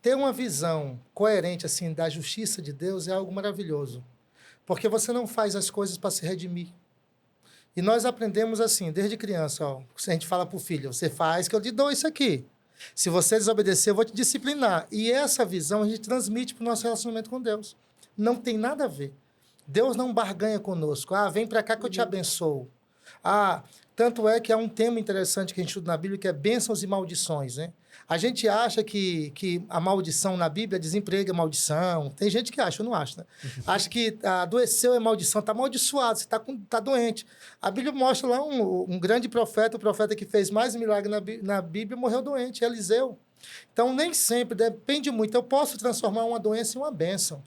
Ter uma visão coerente assim da justiça de Deus é algo maravilhoso, porque você não faz as coisas para se redimir. E nós aprendemos assim, desde criança, ó, a gente fala para o filho, você faz que eu te dou isso aqui. Se você desobedecer, eu vou te disciplinar. E essa visão a gente transmite para o nosso relacionamento com Deus. Não tem nada a ver. Deus não barganha conosco. Ah, vem para cá que eu te abençoo. Ah, tanto é que há um tema interessante que a gente estuda na Bíblia, que é bênçãos e maldições, né? A gente acha que a maldição na Bíblia, desemprego é maldição. Tem gente que acha, eu não acho, né? Acha que adoeceu é maldição, está amaldiçoado, você tá doente. A Bíblia mostra lá um grande profeta, o profeta que fez mais milagre na Bíblia, morreu doente, Eliseu. Então, nem sempre, depende muito. Eu posso transformar uma doença em uma bênção.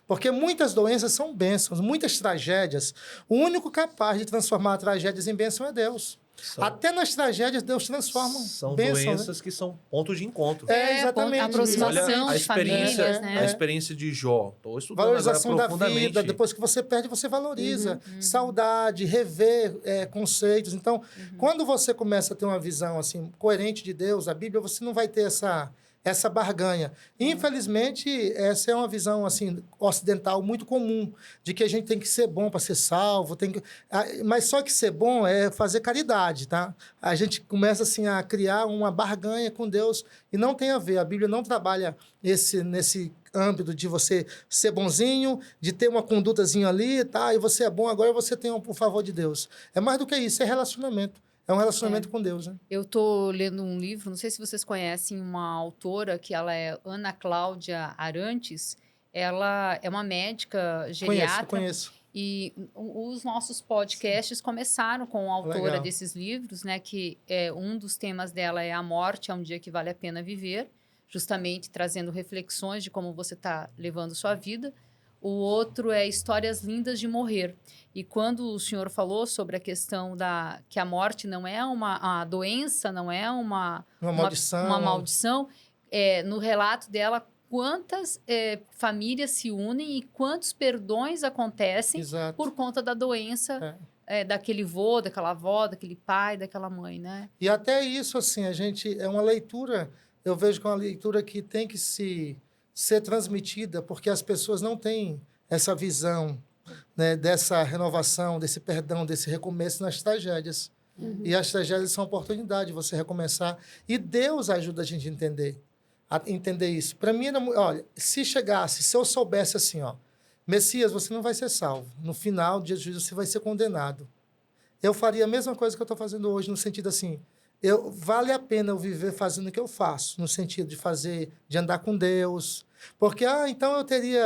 Porque muitas doenças são bênçãos, muitas tragédias. O único capaz de transformar tragédias em bênção é Deus. Até nas tragédias, Deus transforma. São bênção, doenças né? que são ponto de encontro. Exatamente. Aproximação Olha a de famílias, experiência, né? a experiência de Jó. Estou estudando Valorização agora da profundamente. vida, depois que você perde, você valoriza. Saudade, rever conceitos. Então, quando você começa a ter uma visão assim coerente de Deus, a Bíblia, você não vai ter essa barganha. Infelizmente, essa é uma visão assim ocidental muito comum, de que a gente tem que ser bom para ser salvo, mas só que ser bom é fazer caridade, tá? A gente começa assim a criar uma barganha com Deus e não tem a ver. A Bíblia não trabalha nesse âmbito de você ser bonzinho, de ter uma condutazinha ali, tá? E você é bom, agora você tem o favor de Deus. É mais do que isso, é relacionamento. É um relacionamento com Deus, né? Eu estou lendo um livro, não sei se vocês conhecem uma autora, que ela é Ana Cláudia Arantes. Ela é uma médica geriatra. Conheço. E os nossos podcasts começaram com a autora Legal. desses livros, né? Que um dos temas dela é A Morte é um Dia que Vale a Pena Viver, justamente trazendo reflexões de como você está levando sua vida. O outro é Histórias Lindas de Morrer. E quando o senhor falou sobre a questão que a morte não é a doença, não é uma maldição. Uma maldição, no relato dela, quantas famílias se unem e quantos perdões acontecem Exato. por conta da doença daquele vô, daquela avó, daquele pai, daquela mãe, né? E até isso, assim, é uma leitura, eu vejo que é uma leitura que tem que ser transmitida, porque as pessoas não têm essa visão, né, dessa renovação, desse perdão, desse recomeço nas tragédias. E as tragédias são oportunidade de você recomeçar. E Deus ajuda a gente a entender isso. Para mim, olha, se eu soubesse assim, ó, Messias, você não vai ser salvo. No final do dia de juízo, você vai ser condenado. Eu faria a mesma coisa que eu estou fazendo hoje, no sentido assim, vale a pena eu viver fazendo o que eu faço, no sentido de andar com Deus. Porque, então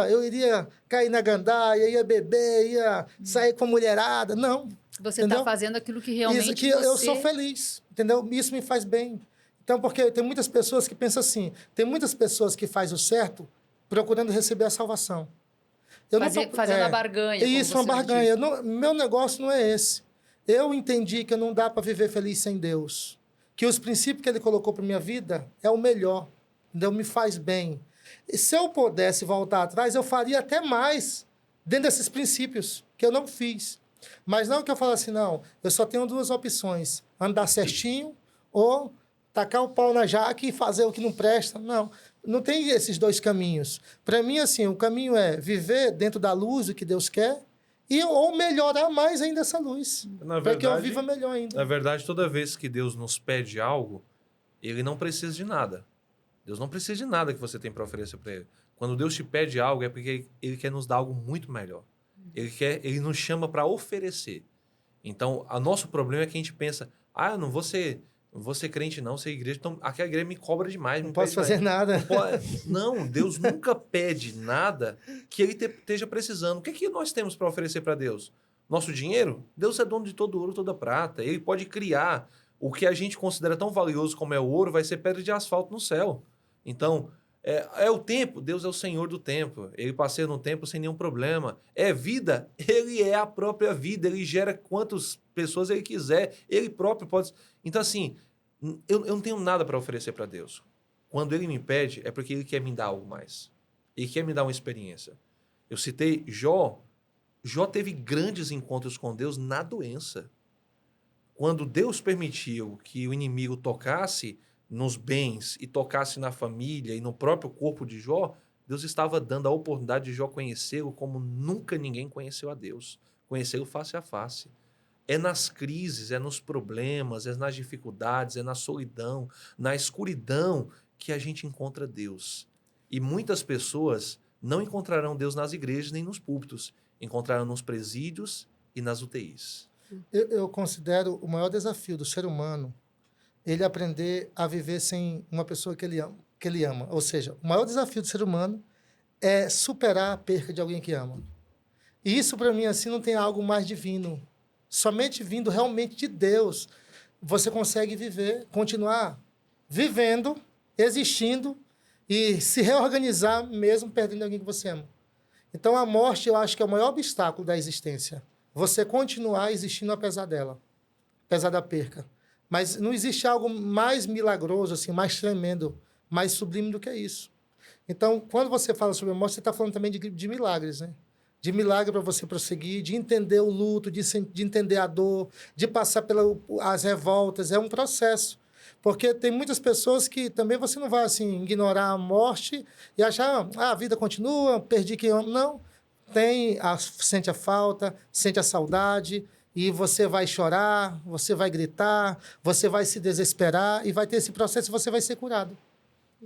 eu iria cair na gandaia, ia beber, ia sair com a mulherada. Não. Você está fazendo aquilo que realmente eu sou feliz, entendeu? Isso me faz bem. Então, porque tem muitas pessoas que pensam assim, tem muitas pessoas que fazem o certo procurando receber a salvação. Fazendo a barganha. Isso, uma barganha. Meu negócio não é esse. Eu entendi que não dá para viver feliz sem Deus. Que os princípios que Ele colocou para minha vida é o melhor. Entendeu? Me faz bem. E se eu pudesse voltar atrás, eu faria até mais dentro desses princípios que eu não fiz. Mas não que eu fale assim, não, eu só tenho duas opções. Andar certinho ou tacar o pau na jaca e fazer o que não presta. Não tem esses dois caminhos. Para mim, assim, o caminho é viver dentro da luz do que Deus quer ou melhorar mais ainda essa luz. Para que eu viva melhor ainda. Na verdade, toda vez que Deus nos pede algo, Ele não precisa de nada. Deus não precisa de nada que você tem para oferecer para Ele. Quando Deus te pede algo, é porque Ele quer nos dar algo muito melhor. Ele nos chama para oferecer. Então, o nosso problema é que a gente pensa, eu não vou ser crente não, ser igreja, então aquela igreja me cobra demais. Não posso fazer nada. Não, Deus nunca pede nada que Ele esteja precisando. O que nós temos para oferecer para Deus? Nosso dinheiro? Deus é dono de todo ouro, toda prata. Ele pode criar o que a gente considera tão valioso como é o ouro, vai ser pedra de asfalto no céu. Então, é o tempo, Deus é o Senhor do tempo. Ele passeia no tempo sem nenhum problema. É vida, Ele é a própria vida. Ele gera quantas pessoas Ele quiser. Ele próprio pode... Então, assim, eu não tenho nada para oferecer para Deus. Quando Ele me pede, é porque Ele quer me dar algo mais. Ele quer me dar uma experiência. Eu citei Jó. Jó teve grandes encontros com Deus na doença. Quando Deus permitiu que o inimigo tocasse nos bens e tocasse na família e no próprio corpo de Jó, Deus estava dando a oportunidade de Jó conhecê-lo como nunca ninguém conheceu a Deus. Conhecê-lo face a face. É nas crises, é nos problemas, é nas dificuldades, é na solidão, na escuridão que a gente encontra Deus. E muitas pessoas não encontrarão Deus nas igrejas nem nos púlpitos. Encontrarão nos presídios e nas UTIs. Eu considero o maior desafio do ser humano ele aprender a viver sem uma pessoa que ele ama. Ou seja, o maior desafio do ser humano é superar a perca de alguém que ama. E isso, para mim, assim, não tem algo mais divino. Somente vindo realmente de Deus, você consegue viver, continuar vivendo, existindo e se reorganizar mesmo perdendo alguém que você ama. Então, a morte, eu acho que é o maior obstáculo da existência. Você continuar existindo apesar dela. apesar da perca. Mas não existe algo mais milagroso, assim, mais tremendo, mais sublime do que isso. Então, quando você fala sobre a morte, você está falando também de milagres, né? De milagre para você prosseguir, de entender o luto, de entender a dor, de passar pelas revoltas. É um processo. Porque tem muitas pessoas que também você não vai assim, ignorar a morte e achar a vida continua, perdi quem eu amo. Não. Sente a falta, sente a saudade, e você vai chorar, você vai gritar, você vai se desesperar e vai ter esse processo e você vai ser curado.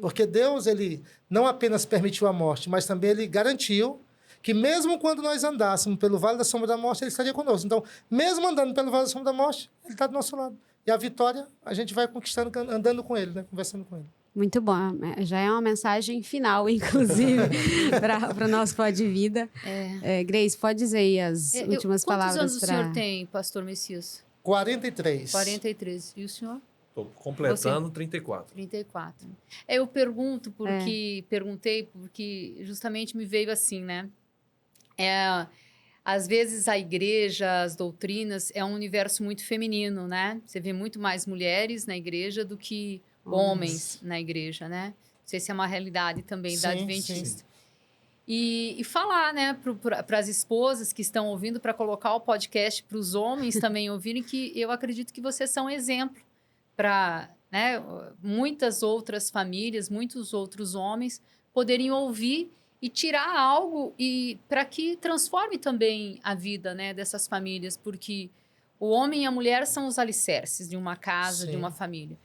Porque Deus, ele não apenas permitiu a morte, mas também ele garantiu que mesmo quando nós andássemos pelo Vale da Sombra da Morte, ele estaria conosco. Então, mesmo andando pelo Vale da Sombra da Morte, ele está do nosso lado. E a vitória, a gente vai conquistando, andando com ele, né? Conversando com ele. Muito bom. Já é uma mensagem final, inclusive, para o nosso Pó de Vida. Grace, pode dizer aí as últimas palavras. Quantos anos o senhor tem, pastor Messias? 43. 43. E o senhor? Estou completando 34. 34. Eu pergunto perguntei porque justamente me veio assim, né? Às vezes a igreja, as doutrinas, é um universo muito feminino, né? Você vê muito mais mulheres na igreja do que homens na igreja, né? Não sei se é uma realidade também da Adventista. Sim. E falar, né, para as esposas que estão ouvindo, para colocar o podcast para os homens também ouvirem, que eu acredito que vocês são exemplo para, né, muitas outras famílias, muitos outros homens poderem ouvir e tirar algo e para que transforme também a vida, né, dessas famílias, porque o homem e a mulher são os alicerces de uma casa, de uma família.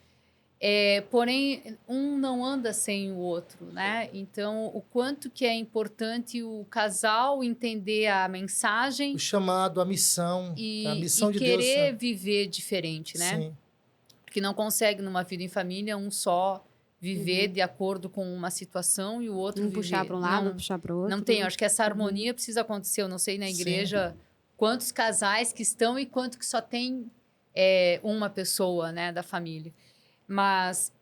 Porém, um não anda sem o outro, né? Então, o quanto que é importante o casal entender a mensagem, o chamado, a missão de Deus, querer viver diferente, né? Sim. Porque não consegue numa vida em família um só viver de acordo com uma situação e o outro viver. Puxar para um lado, puxar para o outro. Não tem. Eu acho que essa harmonia precisa acontecer. Eu não sei na igreja quantos casais que estão e quanto que só tem uma pessoa, né, da família. Mas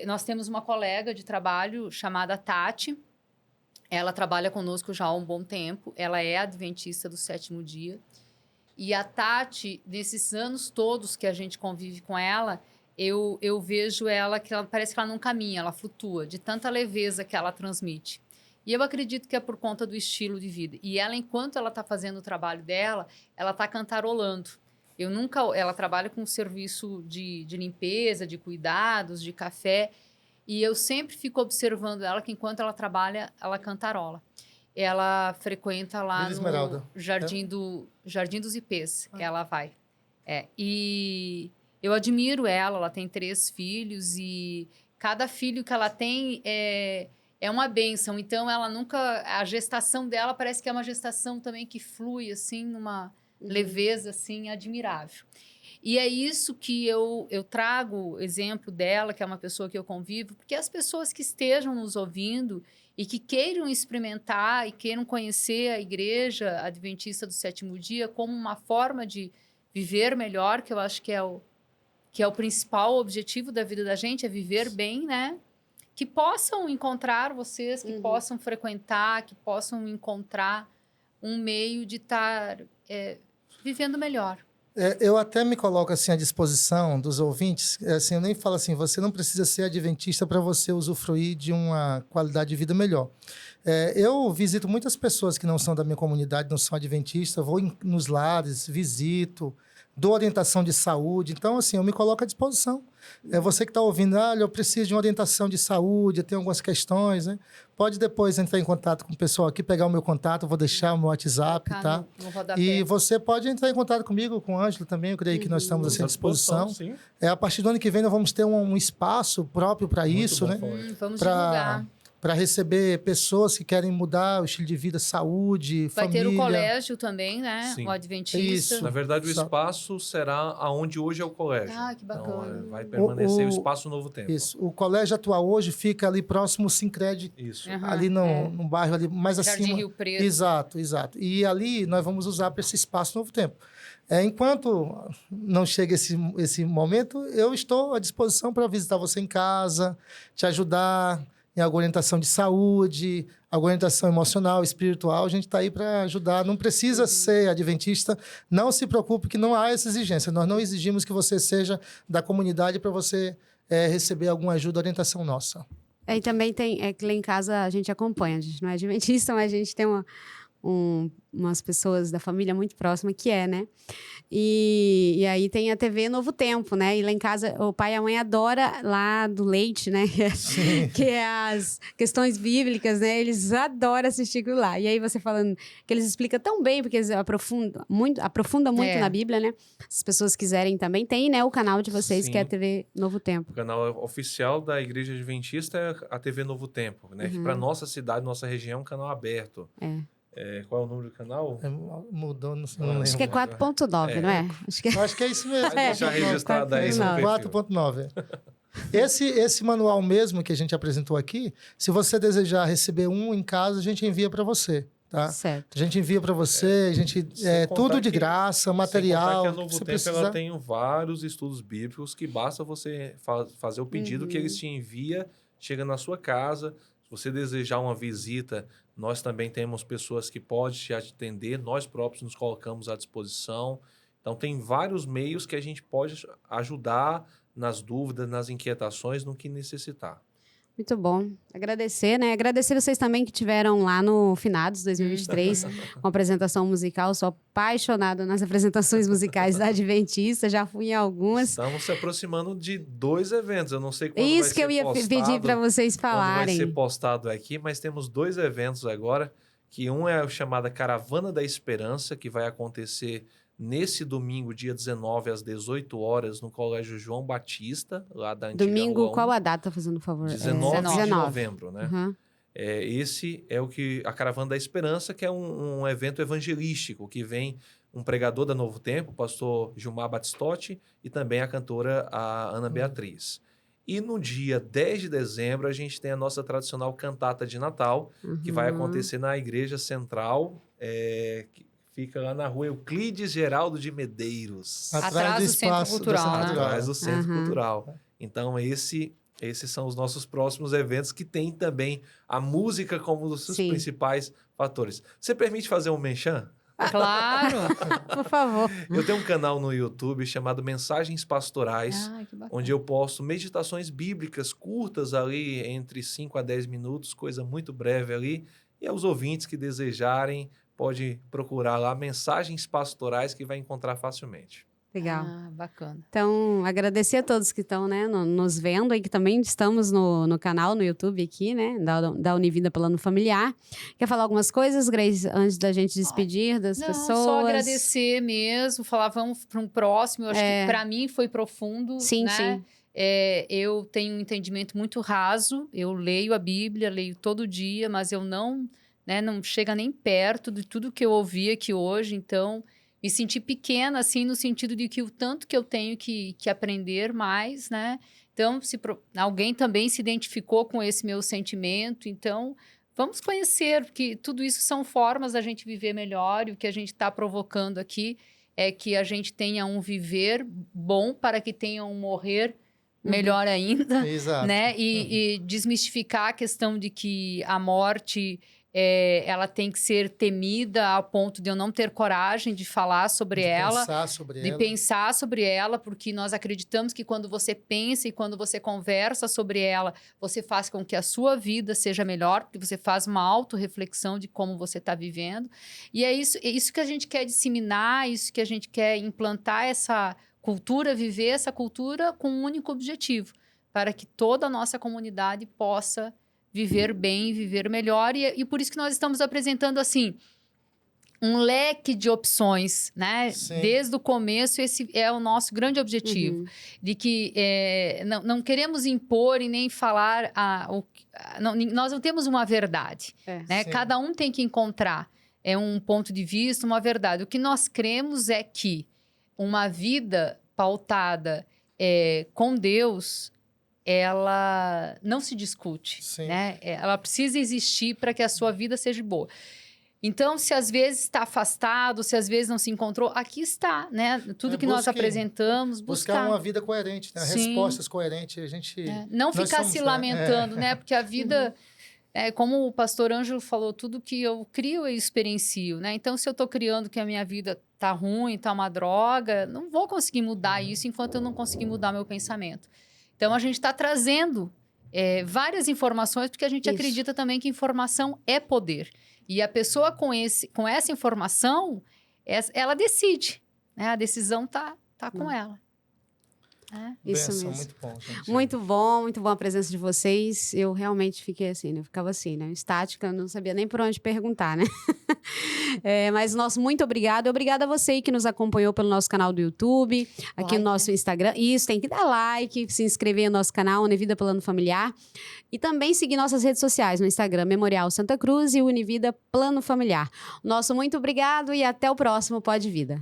nós temos uma colega de trabalho chamada Tati. Ela trabalha conosco já há um bom tempo. Ela é adventista do 7º dia. E a Tati, nesses anos todos que a gente convive com ela, eu vejo ela que ela parece que ela não caminha, ela flutua, de tanta leveza que ela transmite. E eu acredito que é por conta do estilo de vida. E ela, enquanto ela está fazendo o trabalho dela, ela está cantarolando. Ela trabalha com serviço de limpeza, de cuidados, de café. E eu sempre fico observando ela, que enquanto ela trabalha, ela cantarola. Ela frequenta lá no Jardim dos Ipês. Ela vai. E eu admiro ela tem 3 filhos e cada filho que ela tem é uma bênção. Então, ela nunca... A gestação dela parece que é uma gestação também que flui, assim, numa leveza, assim, admirável. E é isso que eu trago exemplo dela, que é uma pessoa que eu convivo, porque as pessoas que estejam nos ouvindo e que queiram experimentar e queiram conhecer a igreja adventista do 7º dia como uma forma de viver melhor, que eu acho que é o principal objetivo da vida da gente, é viver bem, né? Que possam encontrar vocês, que possam frequentar, que possam encontrar um meio de estar vivendo melhor. Eu até me coloco assim à disposição dos ouvintes, assim, eu nem falo assim, você não precisa ser adventista para você usufruir de uma qualidade de vida melhor. Eu visito muitas pessoas que não são da minha comunidade, não são adventistas, vou nos lares, visito, dou orientação de saúde, então assim, eu me coloco à disposição. Você que está ouvindo, eu preciso de uma orientação de saúde, eu tenho algumas questões, né? Pode depois entrar em contato com o pessoal aqui, pegar o meu contato, eu vou deixar o meu WhatsApp, tá? E você pode entrar em contato comigo, com o Ângelo também, eu creio que nós estamos assim, à disposição. Sim. A partir do ano que vem nós vamos ter um espaço próprio para isso, né? Vamos divulgar. Para receber pessoas que querem mudar o estilo de vida, saúde, família. Vai ter o colégio também, né? Sim. O adventista. Isso. Na verdade, o espaço será aonde hoje é o colégio. Ah, que bacana. Então, vai permanecer o espaço Novo Tempo. Isso. O colégio atual hoje fica ali próximo ao Sincred. Isso. Ali no bairro ali mais Jardim acima. Rio Preto. Exato. E ali nós vamos usar para esse espaço Novo Tempo. Enquanto não chega esse momento, eu estou à disposição para visitar você em casa, te ajudar. em alguma orientação de saúde, alguma orientação emocional, espiritual, a gente está aí para ajudar. Não precisa ser adventista, não se preocupe que não há essa exigência. Nós não exigimos que você seja da comunidade para você receber alguma ajuda, orientação nossa. E também tem, que lá em casa a gente acompanha, a gente não é adventista, mas a gente tem umas pessoas da família muito próxima que né? E aí tem a TV Novo Tempo, né? E lá em casa o pai e a mãe adoram lá do leite, né? Que é as questões bíblicas, né? Eles adoram assistir aquilo lá. E aí você falando que eles explicam tão bem, porque eles aprofundam muito na Bíblia, né? Se as pessoas quiserem também, tem, né? O canal de vocês, que é a TV Novo Tempo. O canal oficial da Igreja Adventista é a TV Novo Tempo, né? Que para nossa cidade, nossa região, é um canal aberto. Qual é o número do canal? Mudou, não lembro. Acho que é 4.9, não é? Acho que é isso mesmo. Vai deixar registrado aí no perfil. 4.9. Esse manual mesmo que a gente apresentou aqui, se você desejar receber um em casa, a gente envia para você, tá? Certo. A gente envia para você, a gente tudo de graça, material. Que a Novo Tempo ela tem vários estudos bíblicos que basta você fazer o pedido que eles te enviam, chega na sua casa. Se você desejar uma visita, nós também temos pessoas que podem te atender, nós próprios nos colocamos à disposição. Então, tem vários meios que a gente pode ajudar nas dúvidas, nas inquietações, no que necessitar. Muito bom. Agradecer, né? Agradecer vocês também que tiveram lá no Finados 2023, uma apresentação musical. Sou apaixonada nas apresentações musicais da Adventista, já fui em algumas. Estamos se aproximando de 2 eventos. Eu não sei quando Isso vai que ser eu ia pedir para vocês falarem. Quando vai ser postado aqui, mas temos 2 eventos agora, que um é o chamado Caravana da Esperança, que vai acontecer nesse domingo, dia 19, às 18 horas, no Colégio João Batista, lá da antiga Domingo, Rua 1. qual a data, fazendo favor? 19 de novembro, né? Uhum. Esse é a Caravana da Esperança, que é um evento evangelístico, que vem um pregador da Novo Tempo, o pastor Gilmar Batistotti, e também a cantora a Ana Beatriz. E no dia 10 de dezembro, a gente tem a nossa tradicional cantata de Natal, que vai acontecer na Igreja Central, que fica lá na rua Euclides Geraldo de Medeiros. Atrás do Centro Cultural, né? Atrás do Centro Cultural. Então, esses são os nossos próximos eventos, que tem também a música como um dos principais fatores. Você permite fazer um merchan? Claro! Por favor. Eu tenho um canal no YouTube chamado Mensagens Pastorais, onde eu posto meditações bíblicas curtas ali, entre 5 a 10 minutos, coisa muito breve ali. E aos ouvintes que desejarem, pode procurar lá Mensagens Pastorais, que vai encontrar facilmente. Legal. Bacana. Então, agradecer a todos que estão, né, nos vendo e que também estamos no canal, no YouTube aqui, né, da Univida Plano Familiar. Quer falar algumas coisas, Grace, antes da gente despedir das pessoas? Só agradecer mesmo, falar, vamos para um próximo. Eu acho que para mim foi profundo, sim, né? Sim. Eu tenho um entendimento muito raso, eu leio a Bíblia, leio todo dia, mas eu não chega nem perto de tudo que eu ouvi aqui hoje, então me senti pequena, assim, no sentido de que o tanto que eu tenho que aprender mais, né? Então, se alguém também se identificou com esse meu sentimento, então vamos conhecer, porque tudo isso são formas da gente viver melhor, e o que a gente está provocando aqui é que a gente tenha um viver bom para que tenha um morrer melhor ainda, Exato. Né? E desmistificar a questão de que a morte ela tem que ser temida ao ponto de eu não ter coragem de falar sobre ela, pensar sobre ela, porque nós acreditamos que quando você pensa e quando você conversa sobre ela, você faz com que a sua vida seja melhor, porque você faz uma autorreflexão de como você está vivendo. E é isso que a gente quer disseminar, isso que a gente quer implantar, essa cultura, viver essa cultura com um único objetivo, para que toda a nossa comunidade possa viver bem, viver melhor, e por isso que nós estamos apresentando, assim, um leque de opções, né? Sim. Desde o começo, esse é o nosso grande objetivo, de que não queremos impor e nem falar, nós não temos uma verdade, né? Cada um tem que encontrar um ponto de vista, uma verdade. O que nós cremos é que uma vida pautada com Deus, ela não se discute, né? Ela precisa existir para que a sua vida seja boa. Então, se às vezes está afastado, se às vezes não se encontrou, aqui está, né? Tudo que nós apresentamos, buscar uma vida coerente, né? Respostas coerentes. A gente não ficar se lamentando, né? Porque a vida, como o pastor Ângelo falou, tudo que eu crio eu experiencio, né? Então, se eu estou criando que a minha vida tá ruim, tá uma droga, não vou conseguir mudar isso enquanto eu não conseguir mudar meu pensamento. Então, a gente está trazendo várias informações, porque a gente acredita também que informação é poder. E a pessoa com essa informação, ela decide, né? A decisão tá com ela. Isso Benção, mesmo. muito bom, gente. Muito bom a presença de vocês. Eu realmente fiquei assim, né? Eu ficava assim, né? Estática, eu não sabia nem por onde perguntar, né? Mas nosso muito obrigado. Obrigada a você que nos acompanhou pelo nosso canal do YouTube, aqui no nosso Instagram. Isso, tem que dar like, se inscrever no nosso canal, Univida Plano Familiar. E também seguir nossas redes sociais no Instagram, Memorial Santa Cruz e Univida Plano Familiar. Nosso muito obrigado e até o próximo Pode Vida.